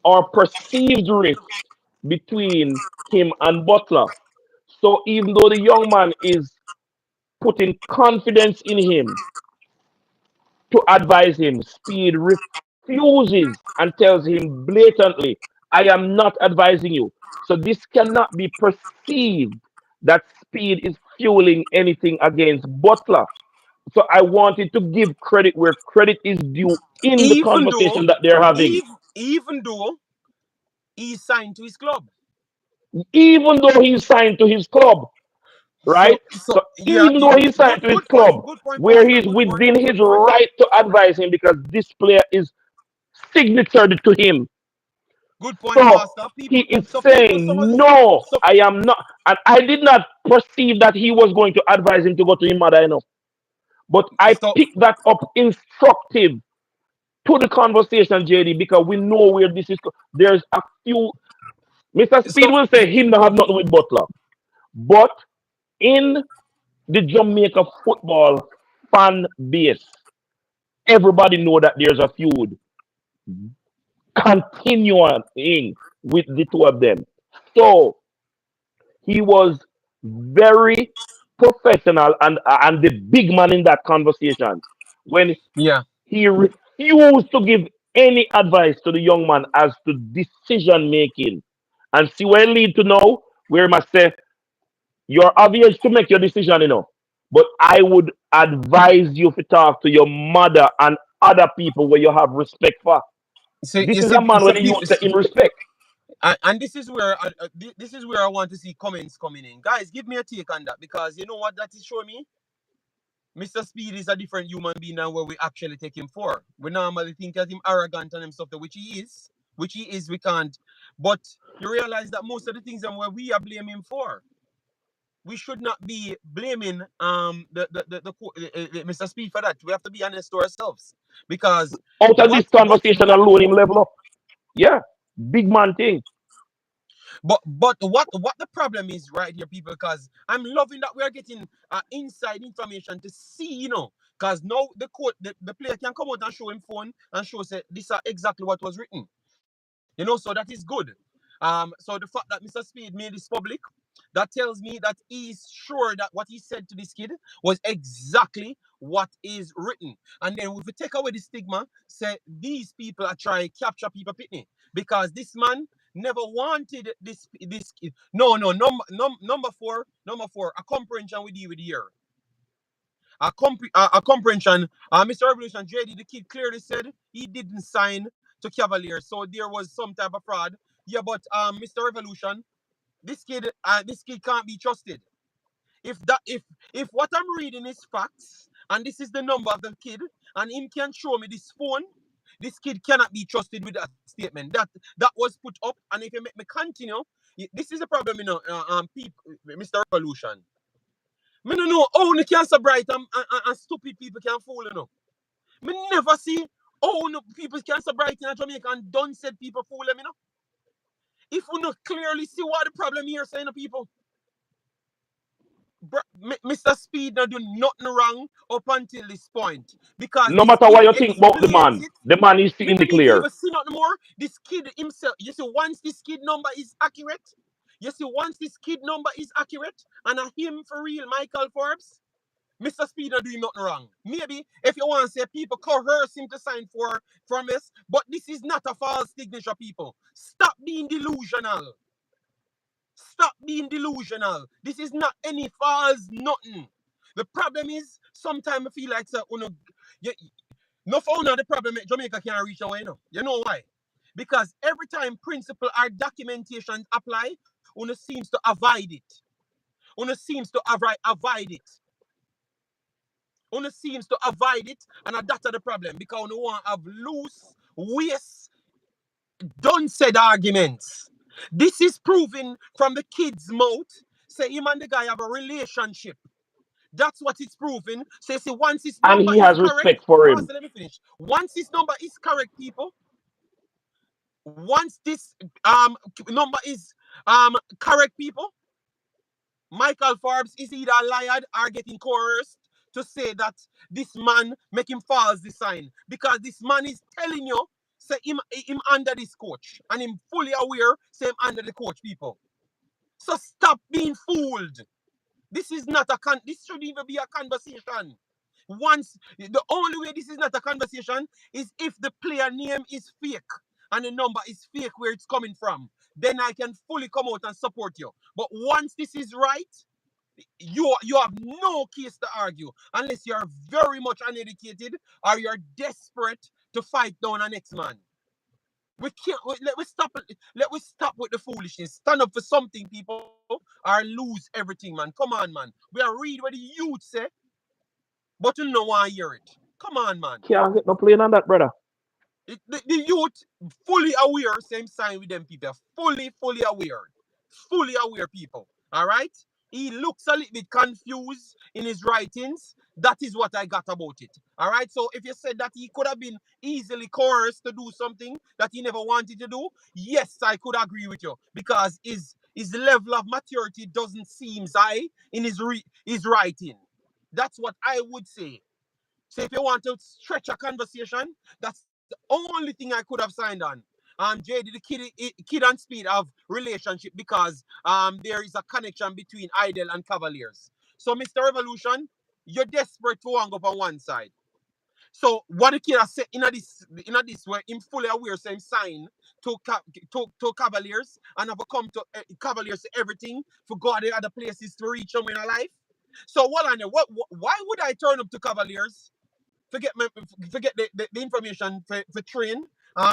or perceived rift between him and Butler. So even though the young man is putting confidence in him to advise him, Speed refuses and tells him blatantly, I am not advising you. So this cannot be perceived that Speed is fueling anything against Butler. So I wanted to give credit where credit is due in the Even though, conversation that they're having. even though he signed to his club. Even though he's signed to his club, right? So So yeah, even yeah. though he's signed to his club, Good point, where Pastor. he's Good point. within his Good point. right to advise him because this player is signatured to him. Good point, So Pastor. he People, is so people, some of saying, this, no, so I am not. And I did not perceive that he was going to advise him to go to him, mother, But I so picked that up instructive to the conversation, JD, because we know where this is. There's a few. Mr. Speed so will say him not have nothing with Butler. But in the Jamaica football fan base, everybody know that there's a feud continuing with the two of them. So he was very professional and the big man in that conversation when yeah. he refused to give any advice to the young man as to decision making. And see where it lead to now, where he must say, you're obvious to make your decision, But I would advise you to talk to your mother and other people where you have respect for. See, This you is see, a man so when you people, say in respect. and this is where this is where I want to see comments coming in. Guys, give me a take on that because you know what that is showing me. Mr. Speed is a different human being than what we actually take him for. We normally think of him arrogant and himself, which he is. Which he is, we can't. But you realize that most of the things that we are blaming him for, we should not be blaming Mr. Speed for that. We have to be honest to ourselves. Because Out of what this conversation alone, him level up. Yeah, big man thing. but what the problem is right here, people, because I'm loving that we are getting inside information to see, because now the player can come out and show him phone and show say this is exactly what was written. So that is good. So the fact that Mr. Speed made this public, that tells me that he's sure that what he said to this kid was exactly what is written. And then if we take away the stigma, say these people are trying to capture people pitney because this man never wanted this kid. No, number four, a comprehension with you with here. A comprehension. Mr. Revolution JD, the kid clearly said he didn't sign to Cavaliers, so there was some type of fraud. Yeah, but Mr. Revolution, this kid can't be trusted. If what I'm reading is facts, and this is the number of the kid, and him can show me this phone, this kid cannot be trusted with that statement. That was put up, and if you make me continue, this is the problem, people, Mr. Revolution. Me no know how the cancer bright and stupid people can fool. Me never see how no people cancer bright in Jamaica and done said people fool them. If we not clearly see what the problem here saying people. Mr. Speed not do nothing wrong up until this point because No this matter kid what you think about explains it. the man is Me in no the need to clear. even see nothing more. This kid himself, you see, once this kid number is accurate, and a him for real, Micheal Forbes, Mr. Speed not doing nothing wrong. Maybe if you want to say people coerce him to sign for from us, but this is not a false signature, people. Stop being delusional. Stop being delusional. This is not any false nothing. The problem is sometimes I feel like you, no for now the problem Jamaica can't reach away now. You know why? Because every time principle or documentation apply, Una seems to avoid it. Una seems to avoid it. Una seems to avoid it, and that's the problem because Una want to have loose, waste, done said arguments. This is proven from the kid's mouth. Say him and the guy have a relationship. That's what it's proving. So you see, once his And number he is has correct, respect for him. Pastor, let me finish. Once his number is correct, people, once this number is correct, people, Micheal Forbes is either lied or getting coerced to say that this man make him false the sign. Because this man is telling you, say him under this coach. And him fully aware, say him under the coach, people. So stop being fooled. This is not a this shouldn't even be a conversation. Once the only way this is not a conversation is if the player name is fake and the number is fake where it's coming from. Then I can fully come out and support you. But once this is right, you have no case to argue unless you are very much uneducated or you're desperate to fight down an next man. We can't let we stop with the foolishness. Stand up for something, people, or lose everything, man. Come on, man. We are read what the youth say, but you know why hear it. Come on, man. Can't get no playing on that, brother. The youth fully aware, same sign with them people. Fully aware. Fully aware people. All right? He looks a little bit confused in his writings. That is what I got about it. All right? So if you said that he could have been easily coerced to do something that he never wanted to do, yes, I could agree with you. Because his level of maturity doesn't seem high in his writing. That's what I would say. So if you want to stretch a conversation, that's the only thing I could have signed on. JD, the kid and Speed of relationship because there is a connection between Idol and Cavaliers. So Mr. Revolution, you're desperate to hang up on one side. So what the kid has said in this where him fully aware same sign to Cavaliers and have come to Cavaliers everything for go to other places to reach them in a life. So what on why would I turn up to Cavaliers? Forget the information for train,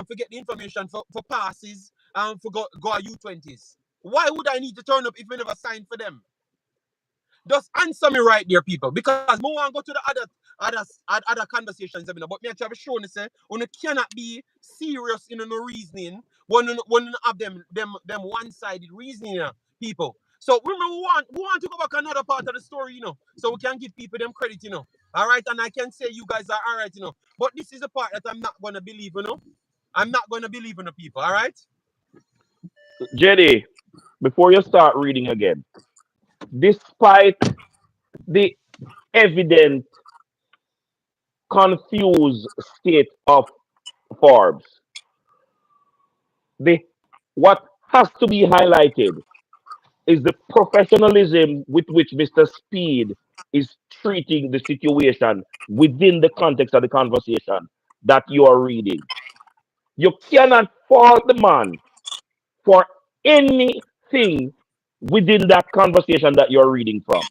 forget the information for passes, for go U20s. Why would I need to turn up if we never signed for them? Just answer me right there, people. Because more want to go to the other conversations, but me actually have shown you say, you cannot be serious in no reasoning when you have them one-sided reasoning, people. So remember, we want to go back another part of the story, so we can give people them credit, All right, and I can say you guys are all right, But this is the part that I'm not gonna believe, I'm not gonna believe in the people, all right? Jenny, before you start reading again, despite the evident confused state of Forbes, the what has to be highlighted is the professionalism with which Mr. Speed is treating the situation within the context of the conversation that you are reading. You cannot fault the man for anything within that conversation that you're reading from.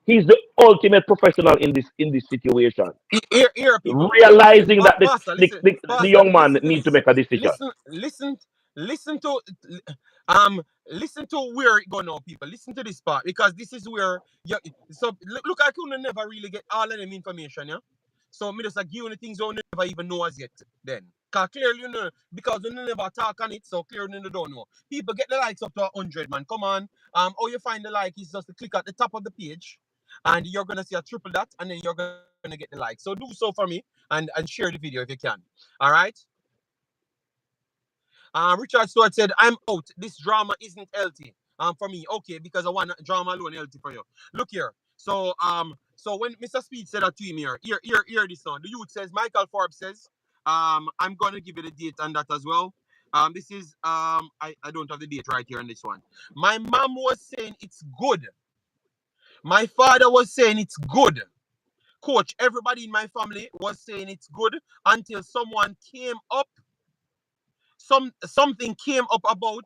He's the ultimate professional in this situation. Here, people. Realizing that Pastor, listen. the Pastor, young man listen to needs to this. make a decision. Listen, listen to um, listen to where it go now, people. Listen to this part because this is where you. So look, I could never really get all of them information, yeah. So me just give you the things you never even know as yet. Then, cause clearly you know because you never talk on it, so clearly you don't know. People get the likes up to 100, man. Come on. How you find the like is just to click at the top of the page and you're gonna see a triple dot, and then you're gonna get the like. So do so for me and share the video if you can. All right. Richard Stewart said, "I'm out. This drama isn't healthy. For me, okay, because I want drama alone healthy for you. Look here. So when Mr. Speed said that to him here this one. The youth says, Micheal Forbes says, I'm gonna give you the date on that as well. This is I don't have the date right here on this one. My mom was saying it's good. My father was saying it's good. Coach, everybody in my family was saying it's good until someone came up, something came up about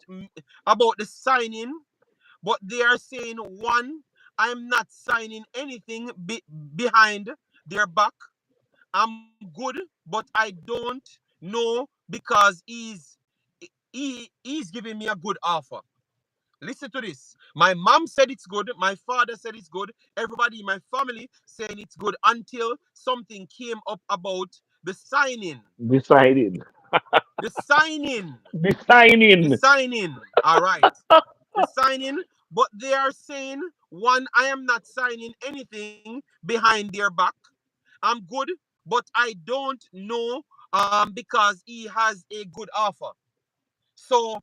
the signing, but they are saying one, I'm not signing anything behind their back. I'm good, but I don't know because he's giving me a good offer. Listen to this. My mom said it's good. My father said it's good. Everybody in my family saying it's good until something came up about the signing. Deciding. The signing. The Designing. signing. All right. The signing. But they are saying, one, I am not signing anything behind their back. I'm good, but I don't know because he has a good offer. So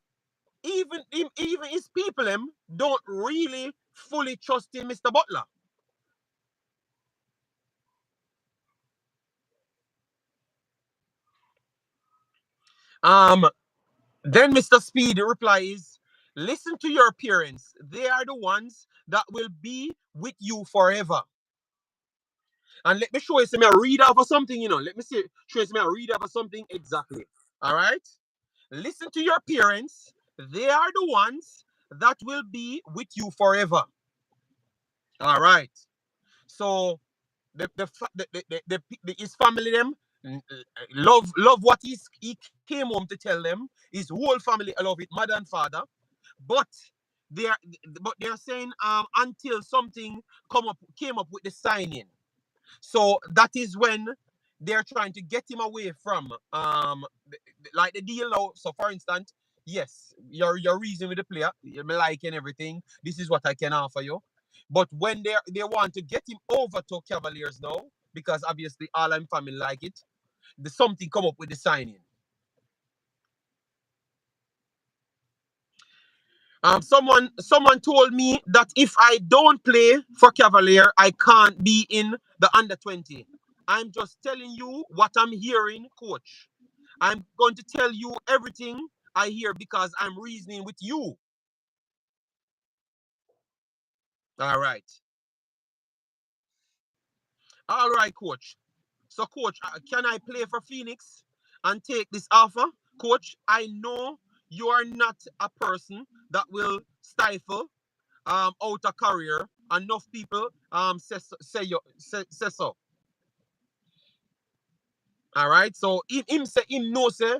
even his people don't really fully trust in Mr. Butler. Um, then Mr. Speed replies, listen to your parents. They are the ones that will be with you forever. And let me show you some read off of something, Let me see show you some read off of something exactly. All right. Listen to your parents. They are the ones that will be with you forever. All right. So his family them love what he came home to tell them. His whole family love it, mother and father. But they are they're saying until something came up with the signing. So that is when they're trying to get him away from like the deal now. So for instance, yes, your reason with the player, you like and everything. This is what I can offer you. But when they want to get him over to Cavaliers now, because obviously all I'm family like it, the something come up with the signing. Someone told me that if I don't play for Cavalier, I can't be in the under 20. I'm just telling you what I'm hearing, coach. I'm going to tell you everything I hear because I'm reasoning with you. All right. All right, coach. So, coach, can I play for Phoenix and take this offer? Coach, I know you are not a person that will stifle out a career. Enough people say so. All right. So him say him no say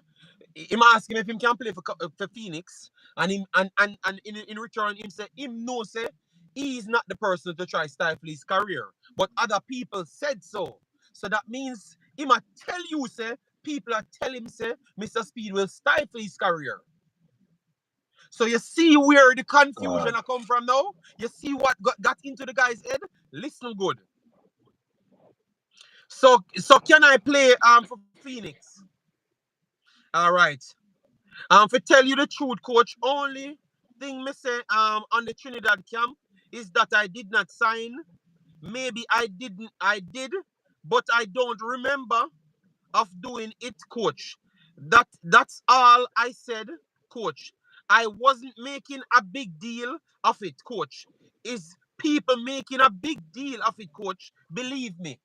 him ask him if him can play for Phoenix, and him and in return him say him no say he is not the person to try stifle his career, but other people said so. So that means him a tell you say people are telling him say Mr. Speed will stifle his career. So you see where the confusion Uh, I come from now. You see what got into the guy's head. Listen good. So can I play for Phoenix? All right. For tell you the truth, coach, only thing me say on the Trinidad camp is that I did not sign. Maybe I did, but I don't remember of doing it, coach. That's all I said, coach. I wasn't making a big deal of it, coach. Is people making a big deal of it, coach? Believe me.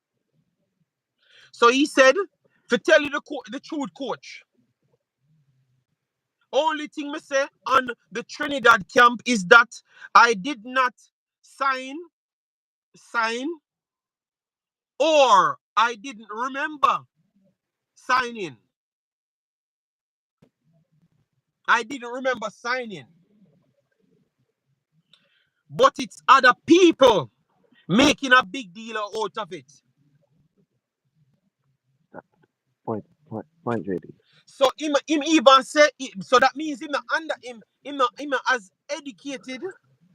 So he said, to tell you the truth, coach. Only thing me say on the Trinidad camp is that I did not sign, or I didn't remember signing. I didn't remember signing. But it's other people making a big deal out of it. point, JD. So him even say so that means him not under him not as educated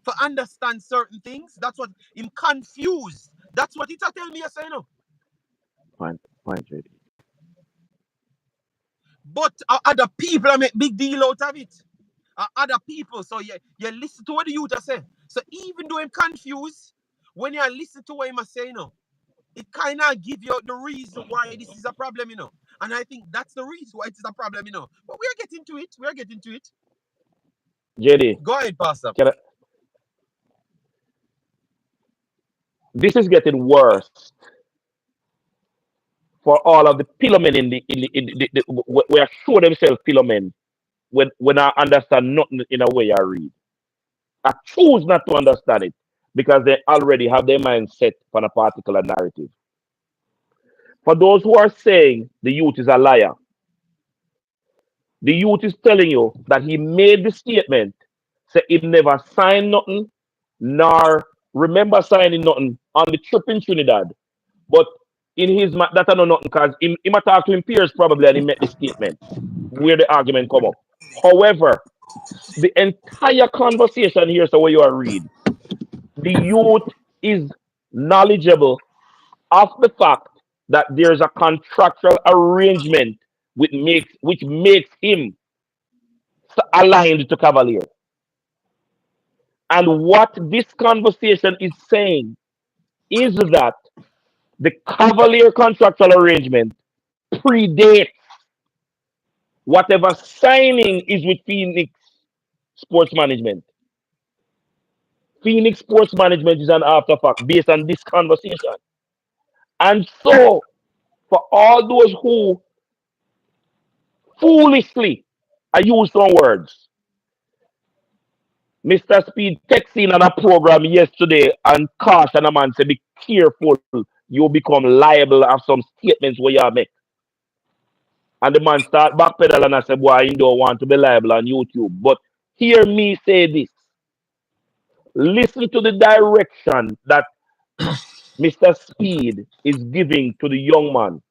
for understand certain things. That's what him confused. That's what it's tell me, you say no. Point, JD. But other people are make big deal out of it. Other people. So you listen to what the youth are saying. So even though I'm confused, when you listen to what him say, it kind of give you the reason why this is a problem. And I think that's the reason why it is a problem. But we're getting to it. We're getting to it. JD, Go ahead, Pastor. can I, this is getting worse for all of the pillar men where show themselves pillar men when I understand nothing in a way I read. I choose not to understand it because they already have their mind set on a particular narrative. For those who are saying the youth is a liar, the youth is telling you that he made the statement, say he never signed nothing, nor remember signing nothing on the trip in Trinidad. But in his that I know nothing because he might talk to his peers probably and he made the statement where the argument come up. However, The entire conversation here, so what you are read, the youth is knowledgeable of the fact that there's a contractual arrangement which makes him aligned to Cavalier. And what this conversation is saying is that the Cavalier contractual arrangement predates whatever signing is with Phoenix Sports Management. Phoenix Sports Management is an afterthought based on this conversation. And so, for all those who foolishly, I use some words, Mr. Speed texting on a program yesterday and caution a man say, be careful, you become liable of some statements where you make. And the man start backpedaling and I said, boy, you don't want to be liable on YouTube. But hear me say this. Listen to the direction that Mr. Speed is giving to the young man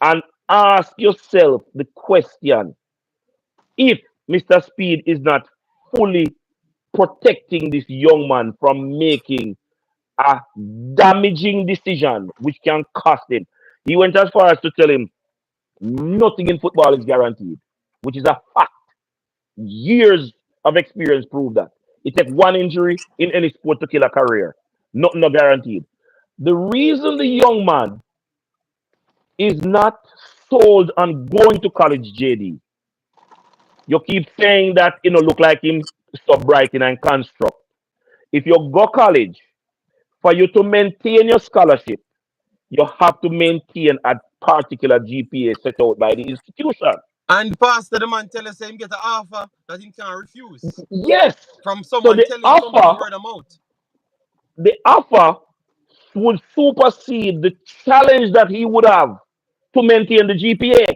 and ask yourself the question if Mr. Speed is not fully protecting this young man from making a damaging decision which can cost him. He went as far as to tell him nothing in football is guaranteed, which is a fact. Years of experience prove that. It takes one injury in any sport to kill a career. Nothing not guaranteed. The reason the young man is not sold on going to college, JD, you keep saying that look like him stop writing and construct. If you go college, for you to maintain your scholarship, you have to maintain a particular GPA set out by the institution. And pastor, the man tell us him get an offer that he can't refuse. Yes. From So someone telling somebody word of mouth. the offer would supersede the challenge that he would have to maintain the GPA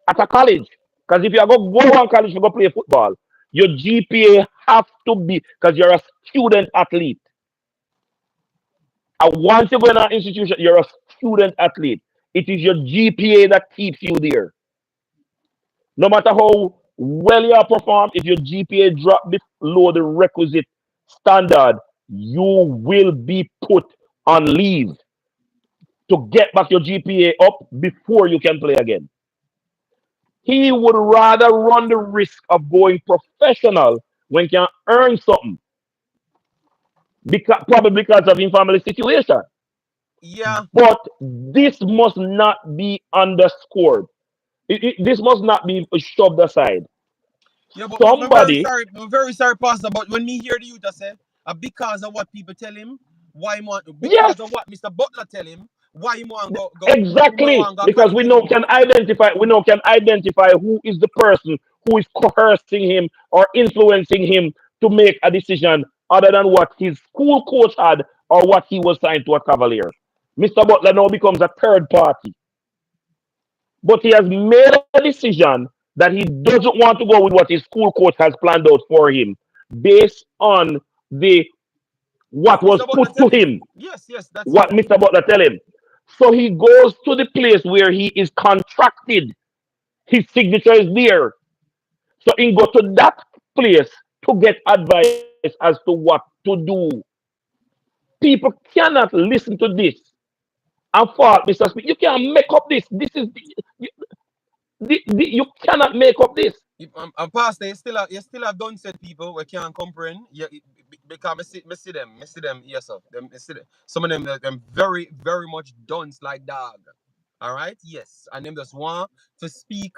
at a college. Because if you go on college to go play football, your GPA have to be because you're a student athlete. And once you go in an institution, you're a student athlete. It is your GPA that keeps you there. No matter how well you perform, if your GPA drop below the requisite standard, you will be put on leave to get back your GPA up before you can play again. He would rather run the risk of going professional when he can earn something, probably because of his family situation. Yeah. But this must not be underscored. This must not be shoved aside. Yeah, but Somebody, I'm very sorry, Pastor. But when me hear the youth say, because of what people tell him, why he want, yes, because of what Mr. Butler tell him, why he want go exactly, want go because college anymore. we know can identify who is the person who is coercing him or influencing him to make a decision other than what his school coach had or what he was signed to a Cavalier. Mr. Butler now becomes a third party, but he has made a decision that he doesn't want to go with what his school coach has planned out for him, based on the what What was Mr. Butler put to tell him? him, Yes, that's what it. Mr. Butler tell him. So he goes to the place where he is contracted. His signature is there. So he go to that place to get advice as to what to do. People cannot listen to this and fault Mr. Smith. You can't make up this. This is you cannot make up this. Pastor, you still have done said people we can't comprehend. Yeah, because me see them, yes sir. Them, me see them. Some of them, them very, very much dunce like dog. All right, yes, and them just want to speak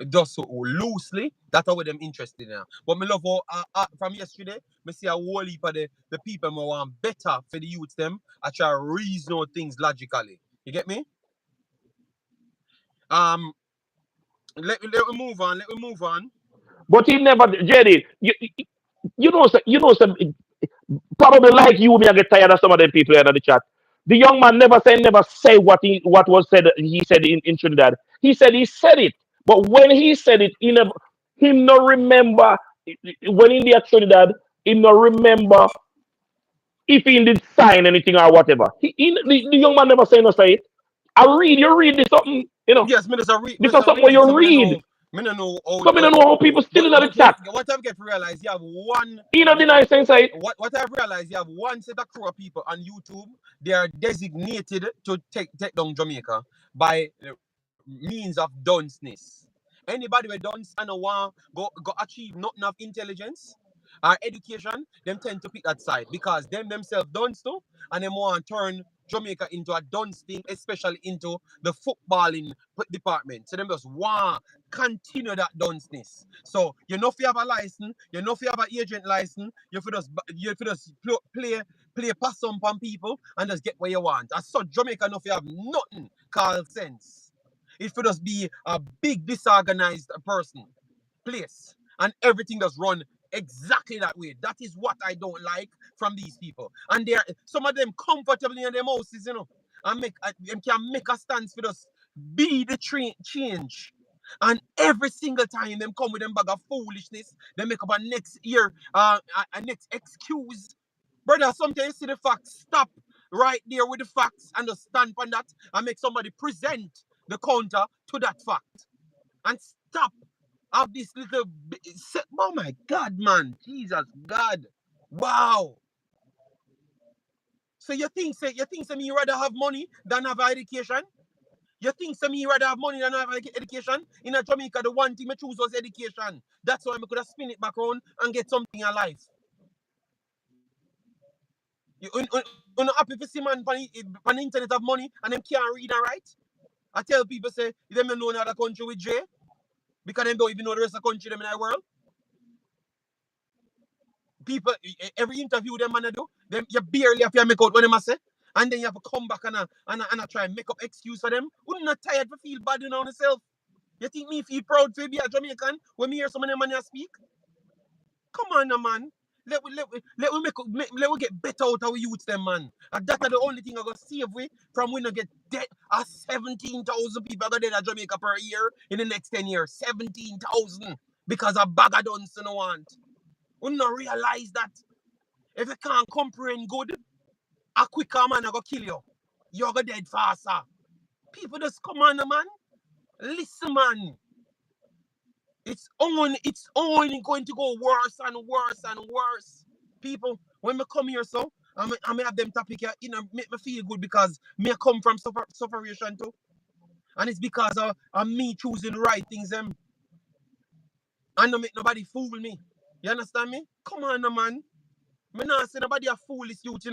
just so loosely. That's what them interested in. But me love how, from yesterday, me see a whole heap of the people me want better for the youths them. I try to reason out things logically. You get me? Um, let we move on. Let we move on. But he never, Jerry. You know, probably like you, me, I get tired of some of them people in the chat. The young man never say what was said. He said in Trinidad. He said it, but when he said it, he no remember when in the Trinidad. He no remember if he did sign anything or whatever. The young man never say no say it. You read this something, Yes, Minister, this is something read where it you so I read. know. Me no know how, So I don't know how people still in the but chat. what I've get to realize, you have one. You know You, the nice thing inside. what I've realized, you have one set of crew of people on YouTube. They are designated to take down Jamaica by means of dunceness. Anybody with dunce and no want go achieve nothing of intelligence or education, them tend to pick that side because them themselves dunce too, and them want to turn Jamaica into a dunce thing, especially into the footballing department. So them just want continue that dunceness. So you know if you have a license, you know if you have an agent license, you just play pass on people and just get what you want. As such, Jamaica know if you have nothing called sense. It should just be a big disorganized person place and everything does run exactly that way. That is what I don't like from these people. And they are some of them comfortably in their houses, and them can make a stance for us be the change. And every single time them come with them bag of foolishness, they make up a next year, a next excuse. Brother, sometimes you see the facts, stop right there with the facts and just stand on that and make somebody present the counter to that fact. And stop of this little. Oh my God, man. Jesus God. Wow. So you think me rather have money than have education? You think me rather have money than have education? In a Jamaica, the one thing I choose was education. That's why I could have spin it back around and get something in life. You not happy to see man on the internet have money and them can't read and write? I tell people say them don't know another country with J because them don't even know the rest of the country them in the world. People, every interview them man do, them you barely have to make out what them say, and then you have to come back and try and make up excuse for them. Wouldn't not tired to feel bad on yourself? You think me feel proud to be a Jamaican when me hear some of them man speak? Come on, now, man. Let we get better out of our youths, them man. And that are the only thing I gonna save we from we not get dead. 17,000 people are gonna dead at Jamaica per year in the next 10 years. 17,000 because a bag of dunce no want. We not realize that if you can't comprehend good, a quicker man I go kill you. You're gonna dead faster. People just come on, man. Listen, man. It's only going to go worse and worse and worse. People, when me come here, so I may have them topic here, make me feel good because me come from sufferation too. And it's because of me choosing the right things them. And don't make nobody fool me. You understand me? Come on, man. Me not say nobody a foolish youth.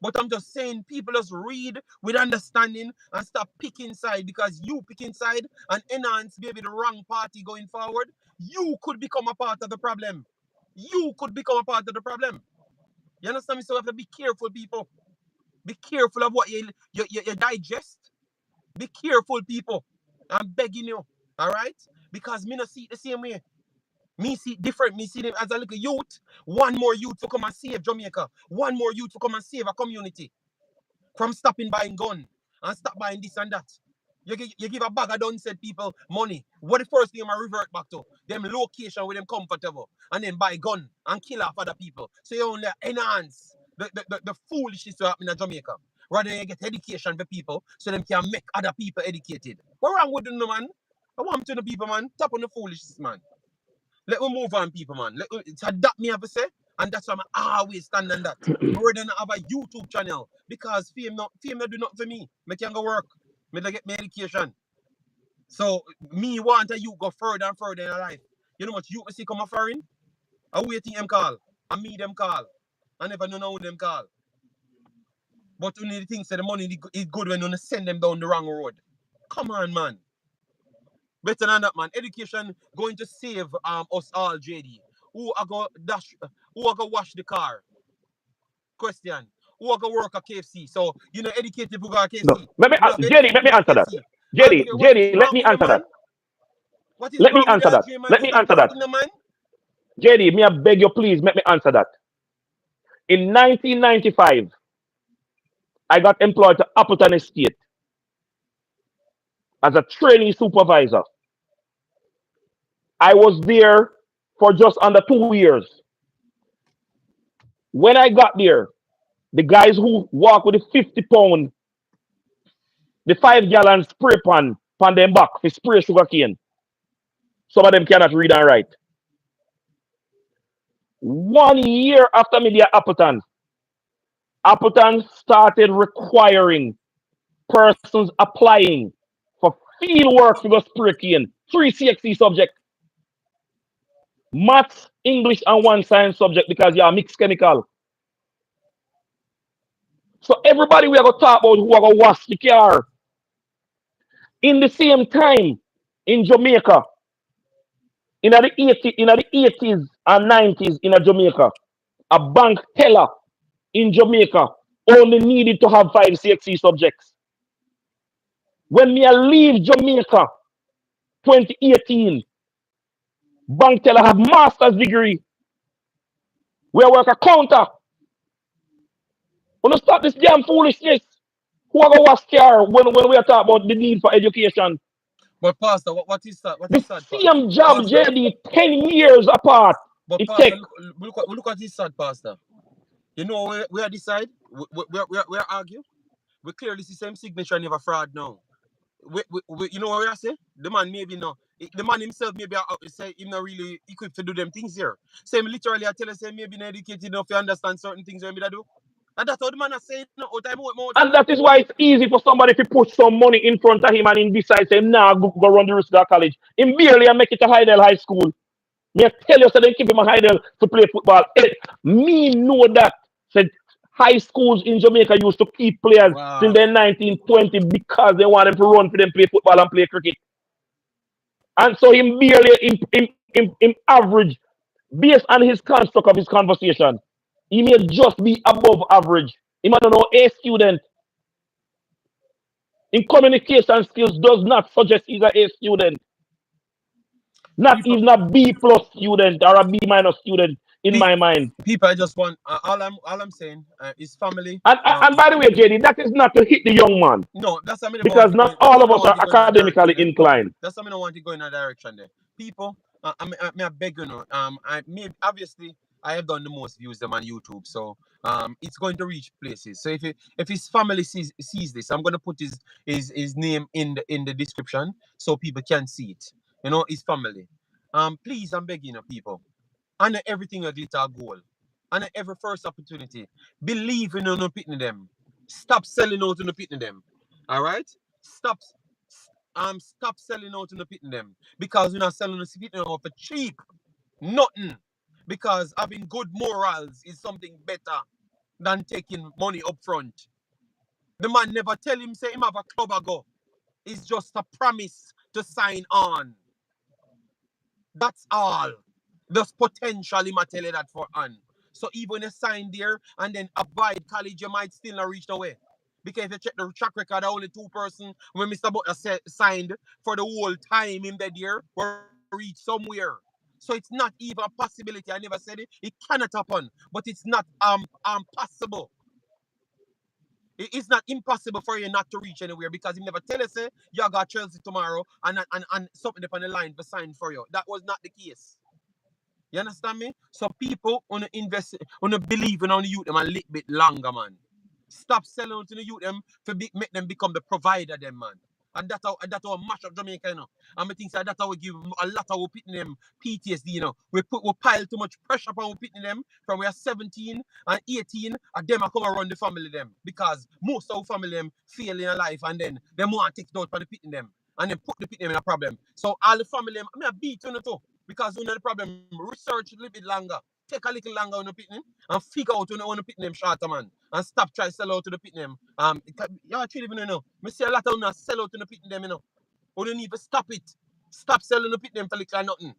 But I'm just saying people just read with understanding and stop picking side because you picking side and enhance maybe the wrong party going forward. You could become a part of the problem. You could become a part of the problem. You understand me? So you have to be careful, people. Be careful of what you digest. Be careful, people. I'm begging you. All right? Because me not see it the same way. Me see it different. Me see them as a little youth. One more youth to come and save Jamaica. One more youth to come and save a community from stopping buying gun and stop buying this and that. You give a bag of done said people money. What the first thing I revert back to? Them location where them comfortable and then buy gun and kill off other people. So you only enhance the foolishness to happen in Jamaica. Rather than you get education for people so them can make other people educated. What wrong with them, man? I want to the people, man. Tap on the foolishness, man. Let me move on, people, man. It's that me have to say, and that's why I always stand on that. More than I have a YouTube channel because fame not do nothing for me. Me can go work. Me to get my education. So me want a you go further and further in life. You know what you see come a foreign? I waiting them call. I me them call. I never know who them call. But you need to think say the money is good when you send them down the wrong road. Come on, man. Better than that, man. Education going to save us all, JD. Who are going dash? Who are going wash the car? Question. Who are going work at KFC? So educated people go at No, KFC. People have Jerry, educated let me people at answer that. KFC. And Jerry, today, what is Jerry, let wrong me with the answer man? that. What is Let me wrong with the answer that. RJ man Let to me stop answer that. fighting the man? Jerry, me I beg you, please, let me answer that. In 1995, I got employed to Appleton Estate as a training supervisor. I was there for just under 2 years. When I got there, the guys who walk with the 50 pound, the 5 gallon spray pan them back for spray sugar cane. Some of them cannot read and write. 1 year after media Appleton started requiring persons applying for field work to go spray cane. 3 CXC subject. Maths, English, and one science subject because you are mixed chemical. So everybody we are going to talk about who are going to wash the car. In the same time, in Jamaica, in the 80s and 90s in Jamaica, a bank teller in Jamaica only needed to have 5 CXC subjects. When me I leave Jamaica 2018, bank teller have master's degree. We work a counter. When stop this damn foolishness, who are going to wash car when we are talking about the need for education? But Pastor, what is that? What The is that, same job, Pastor? JD, 10 years apart. But It Pastor, take. look at this sad, Pastor. You know we are decide. We are argue. We clearly see same signature never fraud now. You know what we are say? The man maybe no. The man himself maybe say him not really equipped to do them things here. Same literally I tell us say maybe not educated enough to understand certain things when me that do. And that's how the man is saying no all time more And time. that is why it's easy for somebody to put some money in front of him and he decides, say, nah, go run the risk of college. Him barely and make it to Heidel High School. Me tell you, so they keep him a Heidel to play football. Me know that. Said high schools in Jamaica used to keep players till Wow. the 1920 because they want them to run for them, play football and play cricket. And so him barely, him average, based on his construct of his conversation, he may just be above average. He might not know a student in communication skills does not suggest he's a A student, not People even a B plus student or a B minus student in pe- my mind. people I just want all I'm saying is family. And by the way, JD, that is not to hit the young man No, that's something I want because to go not in. That's all of something I us want are to go in a academically direction there. inclined. That's something I want to go in a direction there. People, I beg you know, obviously I have done the most views them on YouTube, so it's going to reach places. So if his family sees this, I'm gonna put his name in the description so people can see it. You know, his family. Please, I'm begging you, people. And everything a glitter gold. And every first opportunity. Believe in no pitting them. Stop selling out in the pitting them. Alright? Stop selling out in the pitting them. Because you're not selling the pitting them for cheap. Nothing. Because having good morals is something better than taking money up front. The man never tell him say him have a club a go. It's just a promise to sign on. That's all. There's potential him a tell you that for on. So even you sign there and then avoid college, you might still not reach nowhere. Because if you check the track record, only 2 person when Mr. Butler signed for the whole time in the year will reach somewhere. So it's not even a possibility. I never said it. It cannot happen. But it's not possible. It is not impossible for you not to reach anywhere because he never tell us say you got Chelsea tomorrow and something up on the line for sign for you. That was not the case. You understand me? So people wanna invest, wanna believe in on the youth them a little bit longer, man. Stop selling out to the youth them make them become the provider, them man. And that how mash up Jamaica, you know. And I think that how we give a lot of we pitting them PTSD, you know. We pile too much pressure upon we pitting them from we are 17 and 18, and them are come around the family them. Because most of our family them fail in life and then them want to take it out for the pitting them. And then put the pitting them in a problem. So all the family them, I mean I beat on it too. Because you know the problem, research a little bit longer. Take a little longer on the pitting and figure out when the pitting them shorter, man. And stop trying to sell out to the pitting them. You actually even know. Me see a lot of them sell out to the pitting them, you know. You don't need to stop it. Stop selling the pitting them for little or nothing.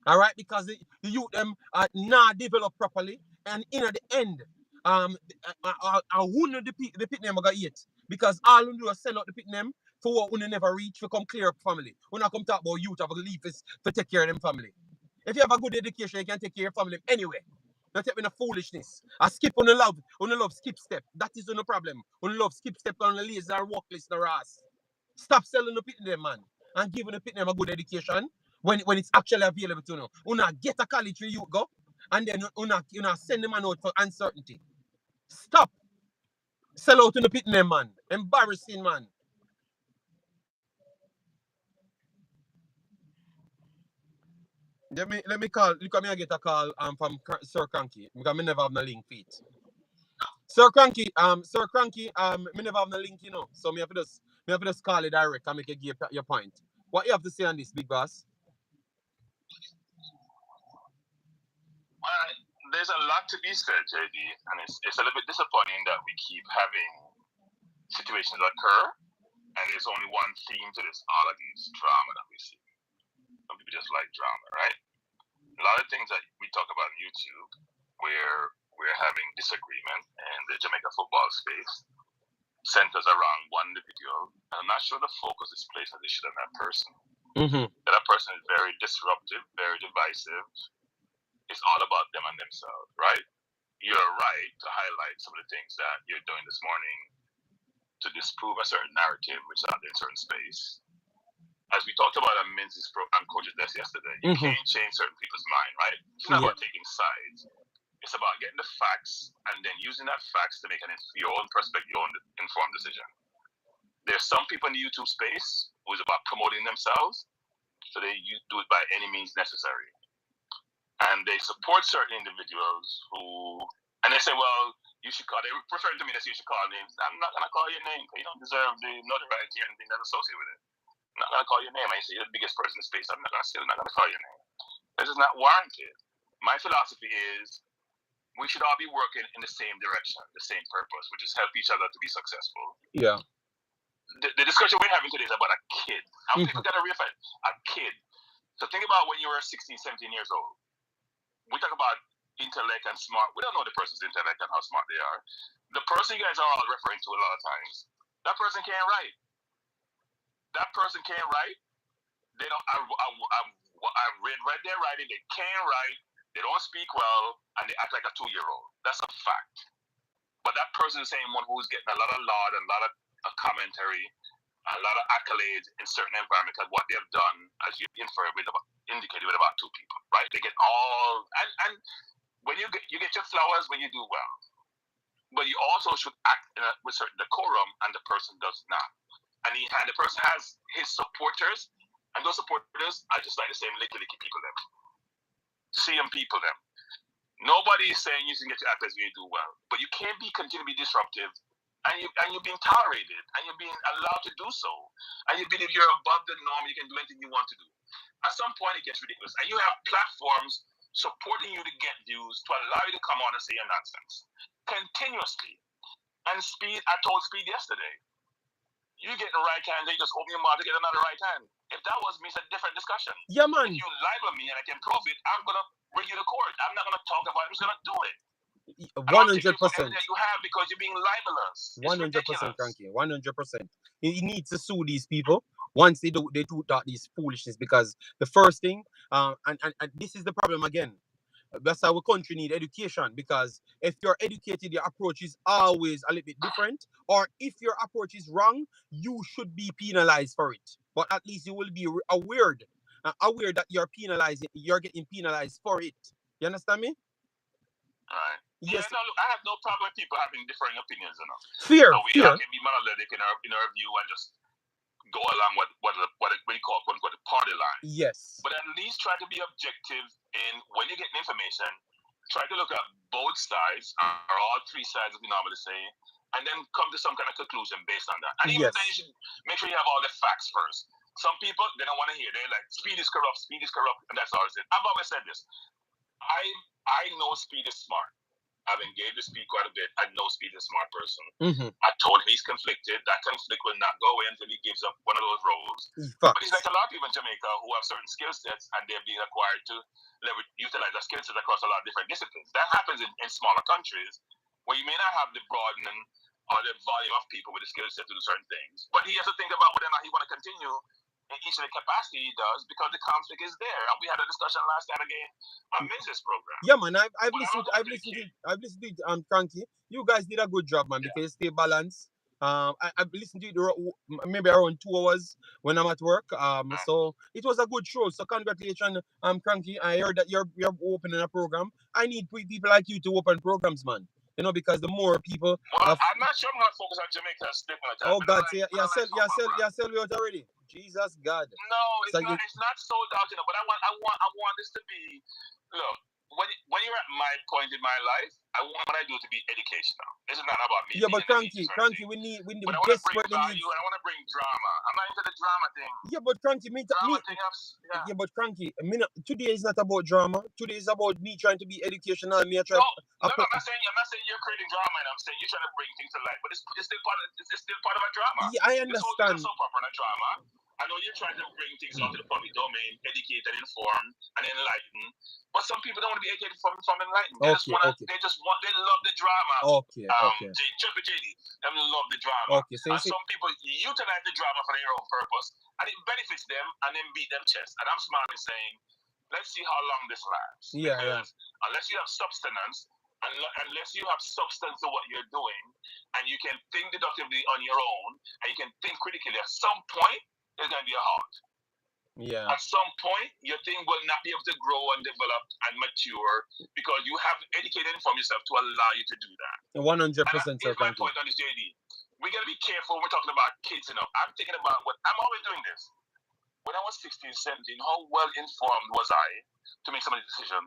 All right, because the youth them are not developed properly, and in at the end, who know the pit name got eat because all you do is sell out the pit name for what you never reach to come clear up family. When I come talk about youth, have a leave is to take care of them family. If you have a good education, you can take care of your family anyway. Not take me no foolishness. I skip on the love skip step. That is no problem. On the love skip step on the laser work list the ass. Stop selling the pit them, man, and giving the pit them a good education when it's actually available to know. Una get a college where you go, and then una send them a note for uncertainty. Stop sell out in the pit them, man. Embarrassing, man. Let me call. Look at me. I get a call from Sir Cranky because me never have no link feet. Sir Cranky, me never have no link, So me have to just call it direct and make you give your point. What you have to say on this, big boss? There's a lot to be said, JD, and it's a little bit disappointing that we keep having situations occur, and there's only one theme to this, all of these drama that we see. Some people just like drama, right? A lot of things that we talk about on YouTube where we're having disagreement in the Jamaica football space centers around one individual, and I'm not sure the focus is placed on this shit on that person. Mm-hmm. That person is very disruptive, very divisive. It's all about them and themselves, right? You're right to highlight some of the things that you're doing this morning to disprove a certain narrative which is out there in a certain space. As we talked about on Minzy's program, Coach's Desk yesterday, you can't change certain people's mind, right? It's not about taking sides. It's about getting the facts and then using that facts to make your own perspective, your own informed decision. There's some people in the YouTube space who is about promoting themselves, so they do it by any means necessary. And they support certain individuals who, and they say, well, you should call, they refer to me, they say you should call names. I'm not going to call your name because you don't deserve the notoriety or anything that's associated with it. I'm not going to call your name. I say you're the biggest person in space. I'm not going to call your name. This is not warranted. My philosophy is we should all be working in the same direction, the same purpose, which is help each other to be successful. Yeah. The discussion we're having today is about a kid. And people got to realize a kid. So think about when you were 16, 17 years old. We talk about intellect and smart. We don't know the person's intellect and how smart they are. The person you guys are all referring to a lot of times, that person can't write. That person can't write. They don't. I've read their writing. They can't write. They don't speak well, and they act like a 2-year-old. That's a fact. But that person is the same one who's getting a lot of laud and a lot of commentary, a lot of accolades in certain environments of what they've done, as you indicated with about 2 people, right? They get all, and when you get your flowers when you do well, but you also should act with certain decorum, and the person does not. And the person has his supporters, and those supporters are just like the same licky people them. CM people them. Nobody is saying you can get your accolades when you do well, but you can't continue to be disruptive. And you're being tolerated, and you're being allowed to do so, and you believe you're above the norm, you can do anything you want to do. At some point, it gets ridiculous, and you have platforms supporting you to get views to allow you to come on and say your nonsense continuously. And Speid, I told Speid yesterday, you get the right hand, then you just open your mouth to get another right hand. If that was me, it's a different discussion. Yeah, man. If you libel me and I can prove it, I'm gonna bring you to court. I'm not gonna talk about it. I'm just gonna do it. 100%. You have because you're being libelous. 100%, Cranky. 100%. You need to sue these people once they do these foolishness, because the first thing, and this is the problem again. That's how our country need education, because if you're educated, your approach is always a little bit different. Or if your approach is wrong, you should be penalized for it. But at least you will be aware that you're getting penalized for it. You understand me? Right. Yes. Yeah, no, look, I have no problem with people having differing opinions, Fear. So we all can be monolithic in our view and just go along with what we call quote unquote the party line. Yes. But at least try to be objective in when you get information. Try to look at both sides, or all 3 sides, as we normally say, and then come to some kind of conclusion based on that. And even then, you should make sure you have all the facts first. Some people, they don't want to hear. They're like, Speid is corrupt, and that's all I said. I've always said this. I know Speid is smart. I've engaged with Speid quite a bit. I know Speid is a smart person. I told him he's conflicted. That conflict will not go away until he gives up one of those roles. But he's like a lot of people in Jamaica who have certain skill sets, and they're being acquired to utilize their skill sets across a lot of different disciplines. That happens in smaller countries where you may not have the broadening or the volume of people with the skill set to do certain things. But he has to think about whether or not he want to continue in each of the capacity he does, because the conflict is there. And we had a discussion last night again on Minzy's program. Yeah, man. I've listened to it, Cranky. You guys did a good job, man, because you stay balanced. I've listened to it maybe around 2 hours when I'm at work. So it was a good show. So congratulations, Cranky. I heard that you're opening a program. I need people like you to open programs, man. Because the more people. Well, I'm not sure I'm going to focus on Jamaica. Oh God, you sell me out already. Jesus God. No, it's So not. It's not sold out, But I want this to be. Look, when you're at my point in my life, I want what I do to be educational. This is not about me. yeah, but Cranky, we need but I want to bring desperately need. value and I want to bring drama. I'm not into the drama thing. Yeah, but Cranky, Drama thing, yeah. Yeah, but Cranky, today is not about drama. Today is about me trying to be educational. Me try. No, I'm not saying you're creating drama, and I'm saying you're trying to bring things to light. But it's still part of a drama. Yeah, I This whole thing understand. is so proper in a drama. I know you're trying to bring things out to the public domain, educate and inform and enlighten. But some people don't want to be educated from enlightened. They just they love the drama. Okay. Triple JD, they love the drama. Okay, so and some people utilize the drama for their own purpose, and it benefits them, and then beat them chest. And I'm smiling saying, let's see how long this lasts. Yeah. Unless you have substance, unless you have substance to what you're doing, and you can think deductively on your own, and you can think critically, at some point, there's going to be a halt. Yeah. At some point, your thing will not be able to grow and develop and mature because you have educated and informed yourself to allow you to do that. 100%. Here's my point on this, JD. We got to be careful when we're talking about kids. I'm thinking about I'm always doing this. When I was 16, 17, how well informed was I to make some of the decision?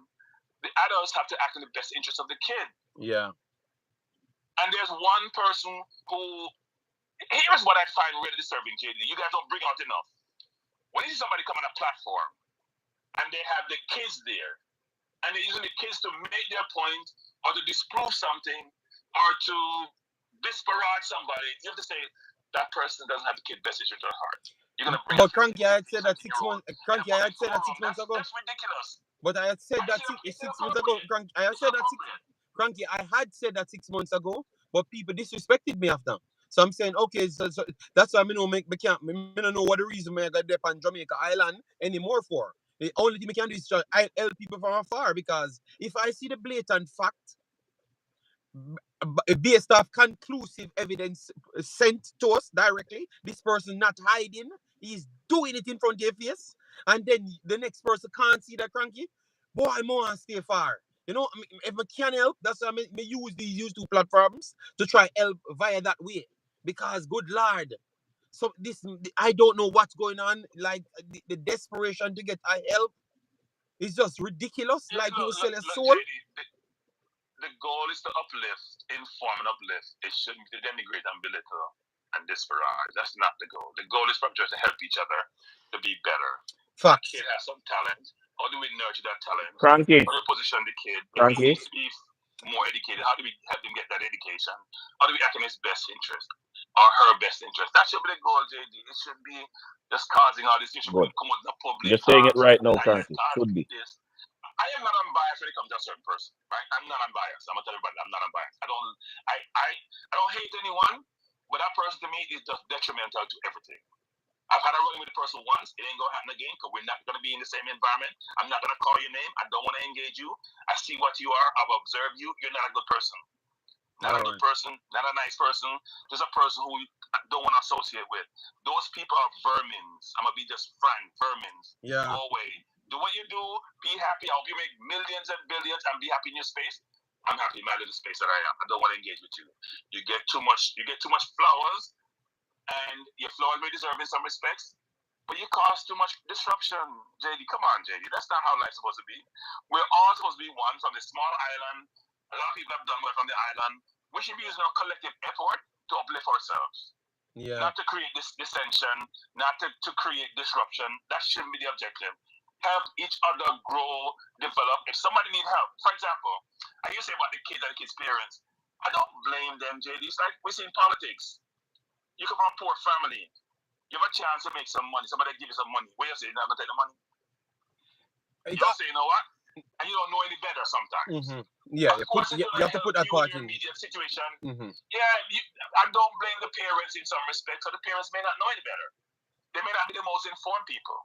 The adults have to act in the best interest of the kid. Yeah. And there's one person who. Here's what I find really disturbing, JD. You guys don't bring out enough. When you see somebody come on a platform and they have the kids there, and they're using the kids to make their point or to disprove something or to disparage somebody, you have to say that person doesn't have the kid best interest at heart. You're gonna bring. But Cranky, I had said that 6 months. Cranky, I had said that 6 months ago. That's ridiculous. But I had said that 6 months ago. Cranky, I had said that 6 months ago. But people disrespected me after. So I'm saying, okay, so that's why I don't know what the reason I got there on Jamaica Island anymore for. The only thing I can do is I help people from afar, because if I see the blatant fact based off conclusive evidence sent to us directly, this person not hiding, he's doing it in front of your face, and then the next person can't see that, Cranky, boy, I want to stay far. If I can help, that's why I use these two platforms to try help via that way. Because good Lord, so I don't know what's going on. Like the desperation to get help is just ridiculous. Yeah, like you sell a soul. JD, the goal is to uplift, inform, and uplift. It shouldn't be to denigrate and belittle and disparage. That's not the goal. The goal is for just to help each other to be better. Facts. The kid has some talent. How do we nurture that talent? Cranky. How do we position the kid? Cranky. To be more educated. How do we help him get that education? How do we act in his best interest or her best interest? That should be the goal, JD. It should be just causing all this issue. Come on, the public. You're saying it right now, Cranky. Should be. I am not unbiased when it comes to a certain person, right? I'm not unbiased. I'm gonna tell everybody I'm not unbiased. I don't hate anyone, but that person to me is just detrimental to everything. I've had a run with the person once. It ain't gonna happen again because we're not gonna be in the same environment. I'm not gonna call your name. I don't want to engage you. I see what you are. I've observed you. You're not a good person. Not a good person. Not a nice person. Just a person who I don't want to associate with. Those people are vermins. I'm gonna be just frank. Vermins. Yeah. Go away. Do what you do. Be happy. I hope you make millions and billions and be happy in your space. I'm happy in my little space that I am. I don't want to engage with you. You get too much flowers, and your flowers may deserve in some respects, but you cause too much disruption. JD, come on, JD. That's not how life's supposed to be. We're all supposed to be one from this small island. A lot of people have done well from the island. We should be using our collective effort to uplift ourselves. Yeah. Not to create this dissension, not to create disruption. That shouldn't be the objective. Help each other grow, develop. If somebody needs help, for example, I used to say about the kids and the kids' parents, I don't blame them, JD. It's like we see in politics. You come from a poor family. You have a chance to make some money. Somebody give you some money. What you say? You're not going to take the money? You don't say, you know what? And you don't know any better sometimes. Mm-hmm. Yeah, you have to put that part in. Immediate situation. Mm-hmm. Yeah, I don't blame the parents in some respects. So the parents may not know any better. They may not be the most informed people.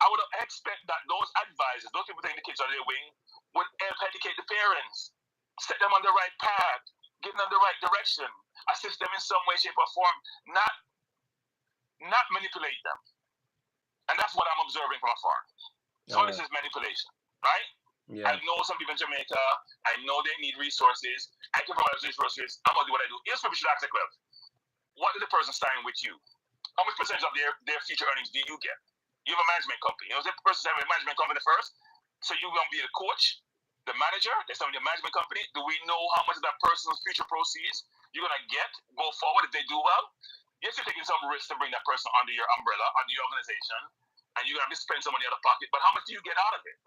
I would expect that those advisors, those people taking the kids under their wing, would help educate the parents, set them on the right path, give them the right direction, assist them in some way, shape, or form, not manipulate them. And that's what I'm observing from afar. So this is manipulation, right? Yeah. I know some people in Jamaica, I know they need resources. I can provide those resources. I'm going to do what I do. Here's what we should ask the club. What did the person sign with you? How much percentage of their future earnings do you get? You have a management company. You know, the person's having a management company first, so you're going to be the coach, the manager, there's somebody in the management company. Do we know how much of that person's future proceeds you're going to get go forward if they do well? Yes, you're taking some risk to bring that person under your umbrella, under your organization, and you're going to have to spend some money out of pocket, but how much do you get out of it?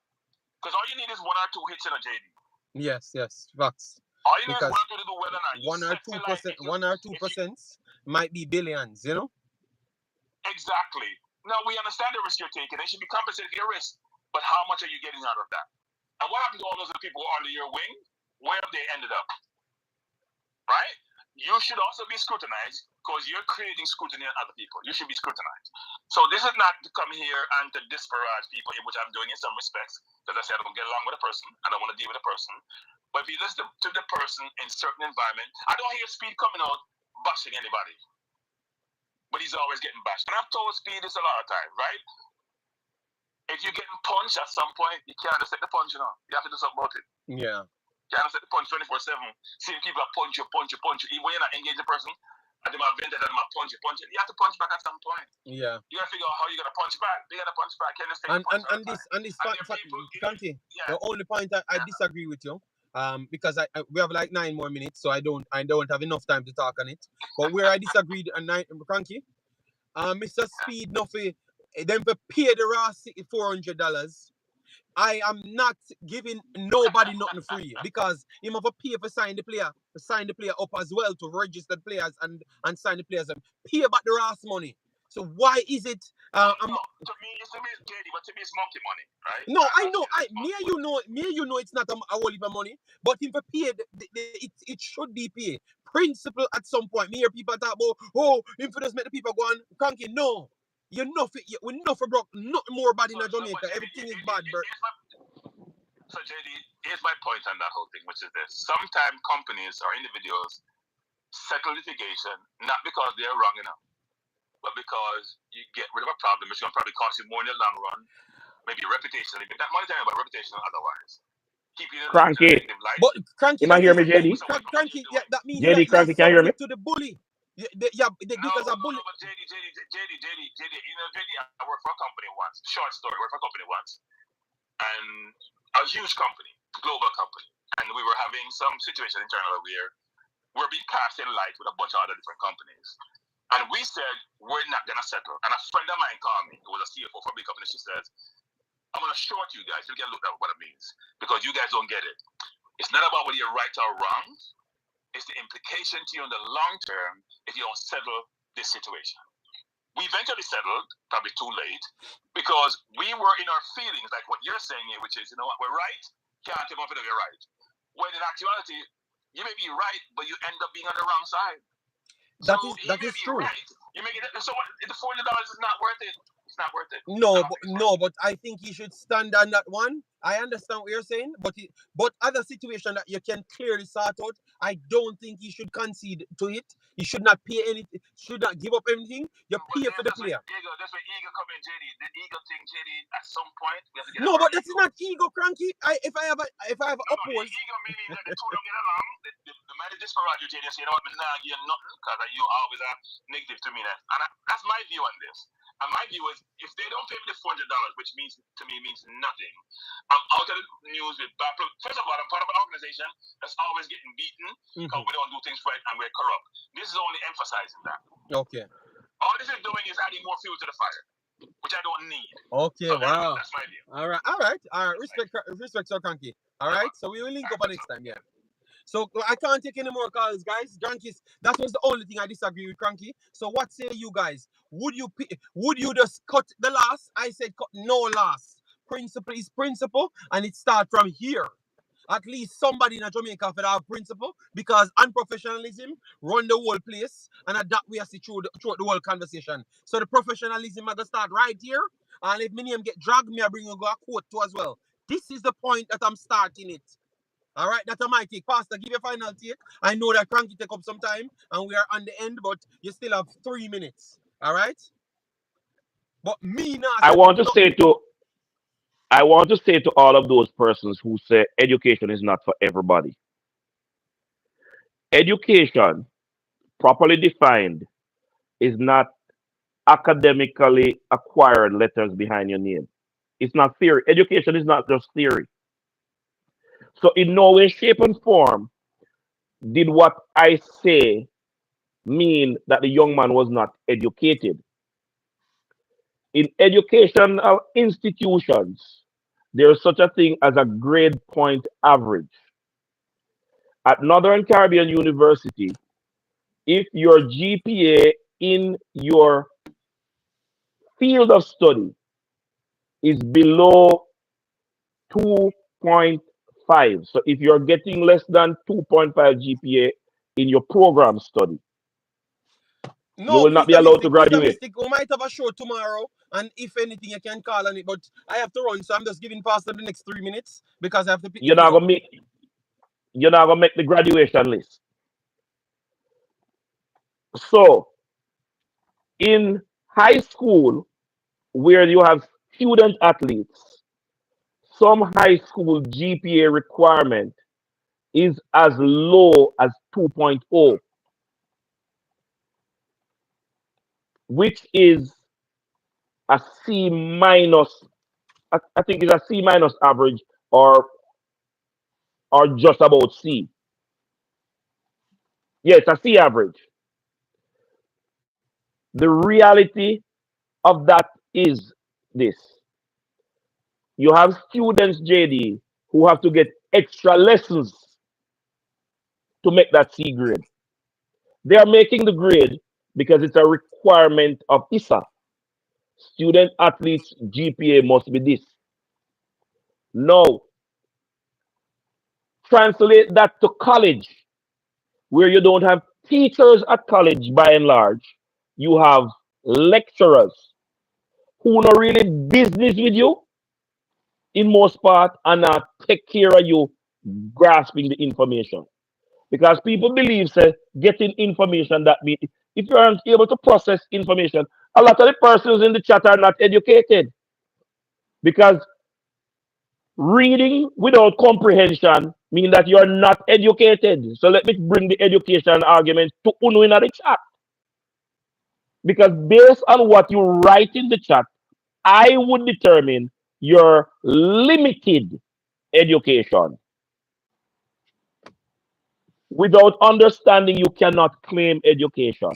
Because all you need is 1 or 2 hits in a JD. Yes, yes, facts. All you need is Because 1 or 2 to do well or not. You 1 or 2%, 1 or 2% might be billions, you know? Exactly. Now, we understand the risk you're taking. They should be compensated for your risk. But how much are you getting out of that? And what happened to all those people who are under your wing? Where have they ended up? Right? You should also be scrutinized because you're creating scrutiny on other people. You should be scrutinized. So this is not to come here and to disparage people, which I'm doing in some respects, because I said I don't get along with a person. I don't want to deal with a person. But if you listen to the person in certain environment, I don't hear Speid coming out bashing anybody. But he's always getting bashed. And I've told Speid this a lot of times, right? If you're getting punched at some point, you can't just take the punch, you know. You have to do something about it. Yeah. You can't just take the punch 24/7. Seeing people that punch you. Even when you're not engaged the person, and they might vent and they might punch you. You have to punch back at some point. Yeah. You gotta figure out how you're gonna punch back. You gotta punch back. Can't just take the punch all the time. And this Cranky, Yeah. the only point I disagree with you, because we have like 9 more minutes, so I don't have enough time to talk on it. But where I disagreed on Cranky, Mr. Speid nothing them for pay the raw $400. I am not giving nobody nothing free because him have a pay for sign the player up as well to registered players and sign the players and pay back the raw money. So why is it? To me it's JD, but to me it's monkey money, right? No, I know. Me and you know it's not a whole heap of money, but him for pay, it should be pay. Principle at some point. Me hear people talk about, him for just make the people go on Cranky. No. We're not for broke, nothing more bad in Jamaica. Everything is bad, bro. So JD, here's my point on that whole thing, which is this. Sometimes companies or individuals settle litigation not because they're wrong enough, but because you get rid of a problem which is going to probably cost you more in the long run, maybe reputationally, but not monetary, but reputational otherwise. Keeping it Cranky. But Cranky, you might hear me, JD? Cranky, yeah, that means JD, Cranky, can you hear me? to the bully. Yeah, they give us a bully. No, but JD, you know, JD, I worked for a company once. Short story, I worked for a company once. And a huge company, global company. And we were having some situation internally where we're being cast in light with a bunch of other different companies. And we said, we're not going to settle. And a friend of mine called me, who was a CFO for a big company. She says, I'm going to short you guys. You can look at what it means. Because you guys don't get it. It's not about whether you're right or wrong. It's the implication to you in the long term if you don't settle this situation. We eventually settled, probably too late, because we were in our feelings, like what you're saying here, which is, you know what, we're right, can't take off it if you're right. When in actuality, you may be right, but you end up being on the wrong side. That is true. Right, you make it, so what, the $400 is not worth it. It's not worth it. No, but I think he should stand on that one. I understand what you're saying, but other situation that you can clearly sort out, I don't think he should concede to it. He should not pay anything, should not give up anything. You pay for the player. That's where ego come in, JD. The ego thing, JD, at some point we have to get. No, but that's not ego, Cranky. If I have oppose. Ego meaning that the two don't get along. The man is disparage you, JD, and say, you know what, I'm not giving nothing because you always are negative to me. And that's my view on this. And my view is, if they don't pay me the $400, which means nothing, I'm out of the news with Butler. First of all, I'm part of an organization that's always getting beaten because we don't do things right and we're corrupt. This is only emphasizing that. Okay. All this is doing is adding more fuel to the fire, which I don't need. Okay, so wow. That's my view. All right. Respect, Sir Cranky. All right, so we will link up next time, yeah. So I can't take any more calls, guys. Cranky's, that was the only thing I disagree with Cranky. So what say you guys? Would you just cut the loss? I said cut no loss. Principle is principle, and it starts from here. At least somebody in Jamaica for have principle, because unprofessionalism run the whole place, and that we have to through the whole conversation. So the professionalism are gonna start right here, and if my name get dragged, me I bring you a quote too as well. This is the point that I'm starting it. All right, that's my take. Pastor, give your final take. I know that Cranky take up some time, and we are on the end, but you still have 3 minutes. All right? But me now. I want to say to all of those persons who say education is not for everybody. Education, properly defined, is not academically acquired letters behind your name. It's not theory. Education is not just theory. So in no way, shape, and form did what I say mean that the young man was not educated. In educational institutions, there is such a thing as a grade point average. At Northern Caribbean University, if your GPA in your field of study is below 2.5, so if you're getting less than 2.5 GPA in your program study, you No, will not be allowed to Mr. graduate. Mystic, we might have a show tomorrow, and if anything, you can call on it. But I have to run, so I'm just giving Pastor the next 3 minutes because I have to pick the You're kid not up. gonna make you're not gonna make the graduation list. So in high school, where you have student athletes, some high school GPA requirement is as low as 2.0, which is a C minus. I think it's a C minus average, or just about C. Yeah, it's a C average. The reality of that is this: you have students, JD, who have to get extra lessons to make that C grade. They are making the grade because it's a requirement of ISA. Student athletes GPA must be this. Now, translate that to college, where you don't have teachers at college by and large. You have lecturers who not really business with you in most part and not take care of you grasping the information. Because people believe say getting information that mean if you aren't able to process information, a lot of the persons in the chat are not educated. Because reading without comprehension mean that you are not educated. So let me bring the education argument to Uno in the chat. Because based on what you write in the chat, I would determine your limited education. Without understanding, you cannot claim education.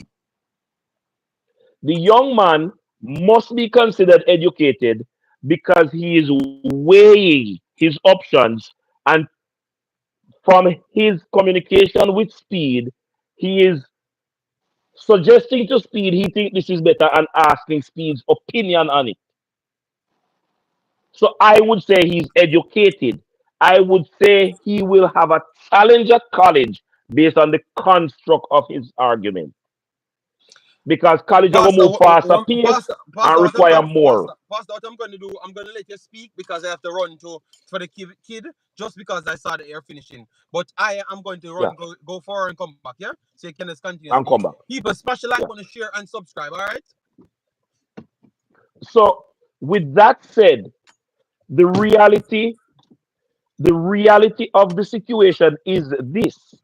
The young man must be considered educated because he is weighing his options, and from his communication with Speed, he is suggesting to Speed he thinks this is better and asking Speed's opinion on it. So I would say he's educated. I would say he will have a challenge at college based on the construct of his argument. Because college are going to Pastor, move faster pace and require more. Pastor, what I'm going to do, I'm going to let you speak because I have to run to for the kid just because I saw the air finishing. But I am going to Yeah, run, go forward and come back, yeah? So you can just continue and speak. come back. People, smash the like Yeah. button, share, and subscribe, all right? So with that said, the reality, the reality of the situation is this: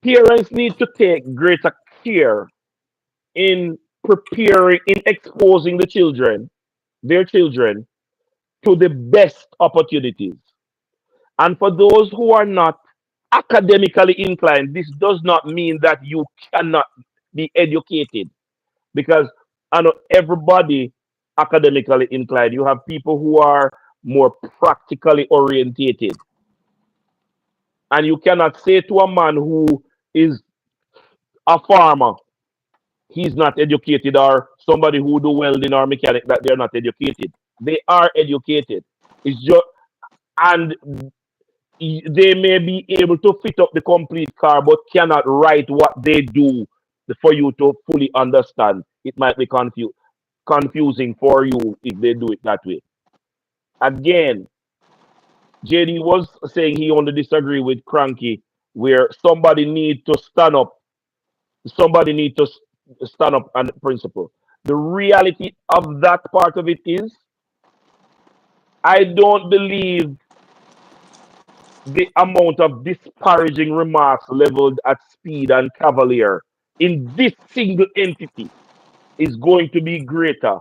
parents need to take greater care in preparing, in exposing their children, to the best opportunities. And for those who are not academically inclined, this does not mean that you cannot be educated, because I know everybody academically inclined. You have people who are more practically orientated. And you cannot say to a man who is a farmer, he's not educated, or somebody who do welding or mechanic, that they're not educated. They are educated. It's just, and they may be able to fit up the complete car but cannot write what they do for you to fully understand. It might be confusing for you if they do it that way. Again, JD was saying he only disagree with Cranky, where somebody need to stand up. Somebody need to stand up on principle. The reality of that part of it is, I don't believe the amount of disparaging remarks leveled at Speed and Cavalier in this single entity. is going to be greater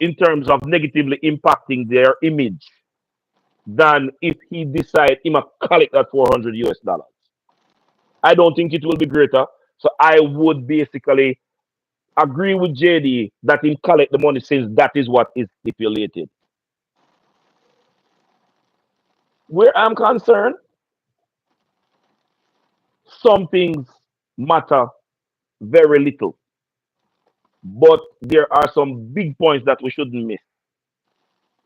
in terms of negatively impacting their image than if he decide him to collect that 400 US dollars. I don't think it will be greater. So I would basically agree with JD that him collect the money since that is what is stipulated. Where I'm concerned, some things matter very little, but there are some big points that we shouldn't miss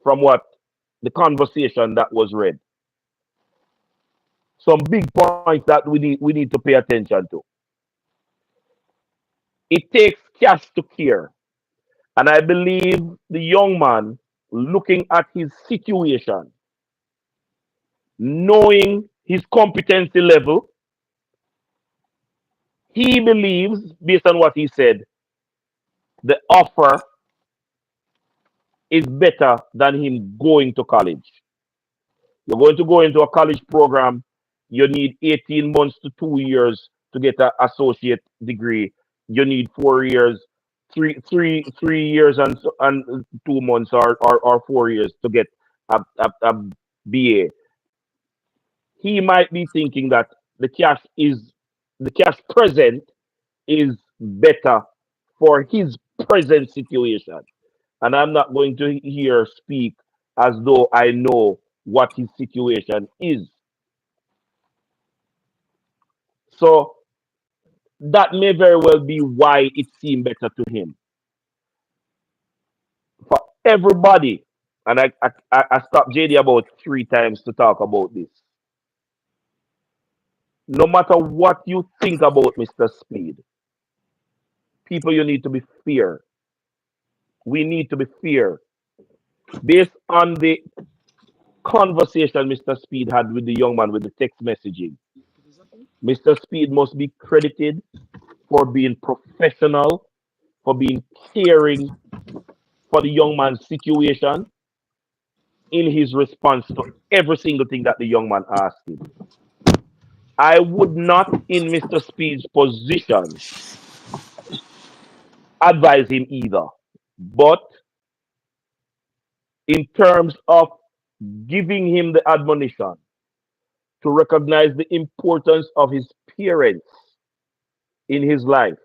from what the conversation that was read. Some big points that we need to pay attention to. It takes cash to care, and I believe the young man looking at his situation, knowing his competency level, he believes, based on what he said, the offer is better than him going to college. You're going to go into a college program, you need 18 months to 2 years to get an associate degree. You need 4 years, three years and 2 months or 4 years to get a BA. He might be thinking that the cash present is better for his present situation. And I'm not going to here speak as though I know what his situation is. So that may very well be why it seemed better to him. For everybody, and I stopped JD about 3 times to talk about this. No matter what you think about Mr. Speed, people, you need to be fair. We need to be fair. Based on the conversation Mr. Speed had with the young man with the text messaging, Mr. Speed must be credited for being professional, for being caring for the young man's situation in his response to every single thing that the young man asked him. I would not, in Mr. Speed's position, advise him either. But in terms of giving him the admonition to recognize the importance of his parents in his life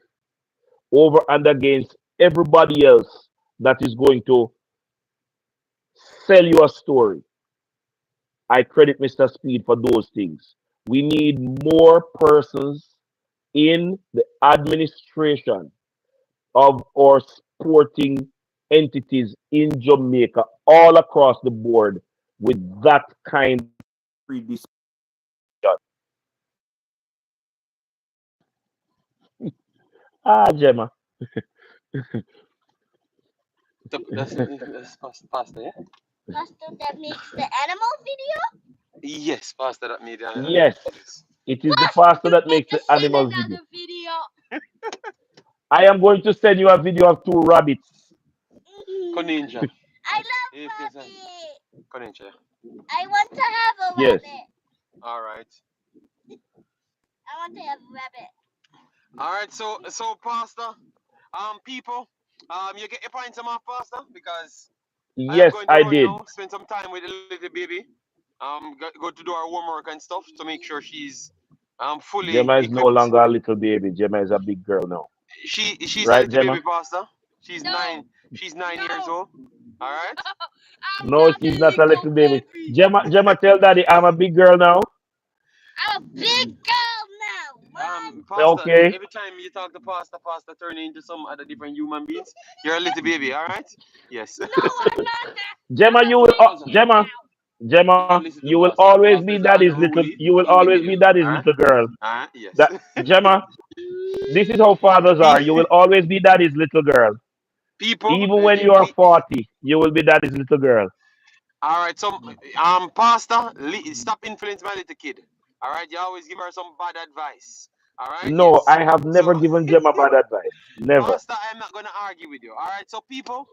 over and against everybody else that is going to sell you a story, I credit Mr. Speed for those things. We need more persons in the administration of our sporting entities in Jamaica, all across the board, with that kind of predisposition. Ah, Gemma. That's Pastor, yeah? Pastor that makes the animal video? Yes, Pastor, that made Yes, yes. it is the Pastor, pastor you that need makes to the send animal video. another video. I am going to send you a video of 2 rabbits. Koninja. I love If there's a rabbit. Koninja. I want to have a Yes. rabbit. All right. I want to have a rabbit. All right. So Pastor, people, you get your points off, Pastor, because I am Yes, going to I run did. now, spend some time with the little baby. Go to do our homework and stuff to make sure she's fully Gemma is no equipped. longer a little baby. Gemma is a big girl now. She's a Right, little Gemma? baby, Pastor. She's No. 9. She's 9 years No. old. All right. I'm No, not a she's not a little little baby. baby. Gemma, tell daddy I'm a big girl now. I'm a big girl now, Mom. Pastor, Okay. every time you talk to Pastor turn into some other different human beings. You're a little baby, all right? Yes. No, I'm not. Gemma, I'm a you will, big kid Gemma, now. You Gemma, don't listen to you will Pastor. always Pastor be is all daddy's little. unruly You will always be individual, daddy's all right? little girl. All right. Yes. That Gemma, this is how fathers are. You will always be daddy's little girl. People, Even when you are 40, you will be daddy's little girl. all right. So, Pastor, stop influencing my little kid. All right. You always give her some bad advice. All right. No, Yes. I have So, never given Gemma bad advice. Never. Pastor, I'm not gonna argue with you. All right. So, people,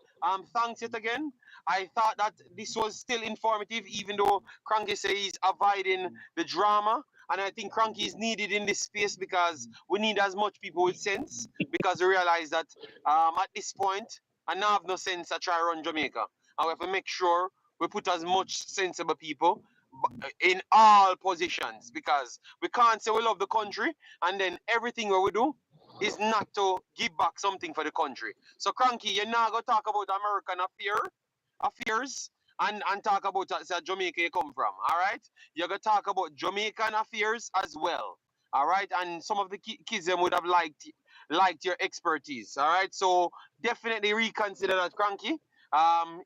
thanks yet again. I thought that this was still informative, even though Cranky says he's avoiding the drama. And I think Cranky is needed in this space because we need as much people with sense because we realize that at this point, I now have no sense to try run Jamaica. And we have to make sure we put as much sensible people in all positions because we can't say we love the country and then everything what we do is not to give back something for the country. So Cranky, you're not gonna talk about American affairs and talk about Jamaica you come from. All right, you're gonna talk about Jamaican affairs as well. All right, and some of the kids them would have liked your expertise. All right, so definitely reconsider that, Cranky.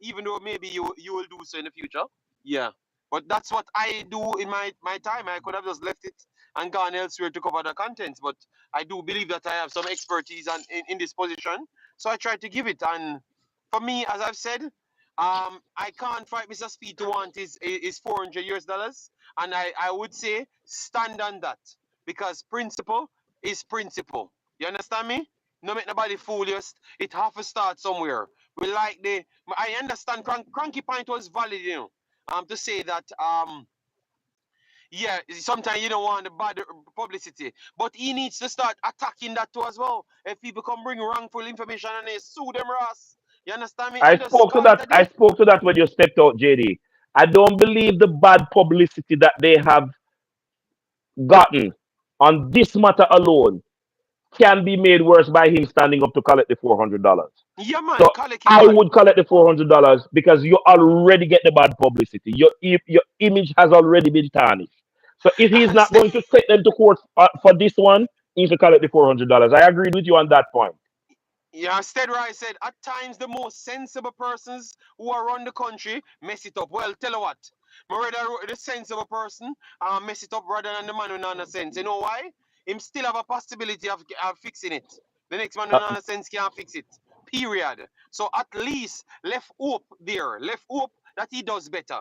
Even though maybe you will do so in the future. Yeah. But that's what I do in my time. I could have just left it and gone elsewhere to cover the contents. But I do believe that I have some expertise in this position. So I try to give it. And for me, as I've said, I can't fight Mr. Speed to want his $400 US. And I would say stand on that. Because principle is principle. You understand me? No make nobody fool you. It have to start somewhere. We like I understand Cranky point was valid, you know. To say that yeah, sometimes you don't want the bad publicity, but he needs to start attacking that too as well. If people come bring wrongful information and they sue them, Ross, you understand me? I And just spoke to call it that. a I day. spoke to that when you stepped out, JD. I don't believe the bad publicity that they have gotten on this matter alone can be made worse by him standing up to collect the $400. Yeah, man, So collect it, I man. would collect the $400 because you already get the bad publicity. Your image has already been tarnished. So if he's not going to take them to court for this one, he needs to collect the $400. I agreed with you on that point. Yeah, instead, right, I said at times the most sensible persons who are around the country mess it up. Well, tell you what, rather the sensible person mess it up rather than the man with no sense. You know why? Him still have a possibility of fixing it. The next man with Uh, no sense can't fix it. Period. So at least left hope there. Left hope that he does better.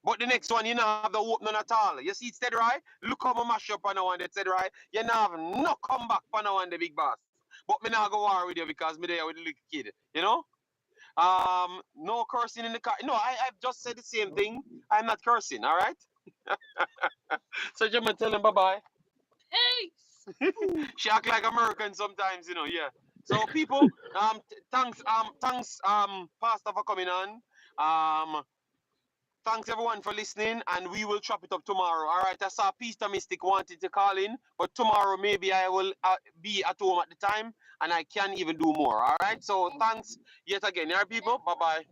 But the next one, you not have the hope none at all. You see it said right? Look how I mash up on the one that said right. You not have no comeback on the one the big boss. But me not go war with you because me there with the little kid. You know? No cursing in the car. No, I've just said the same thing. I'm not cursing, all right? So Jim tell him bye-bye. Peace. She act like American sometimes, you know, yeah. So people, thanks, Pastor for coming on. Thanks everyone for listening, and we will chop it up tomorrow. All right, I saw Peter Mystic wanted to call in, but tomorrow maybe I will be at home at the time, and I can even do more. All right, so thanks yet again, all right, people. Bye bye.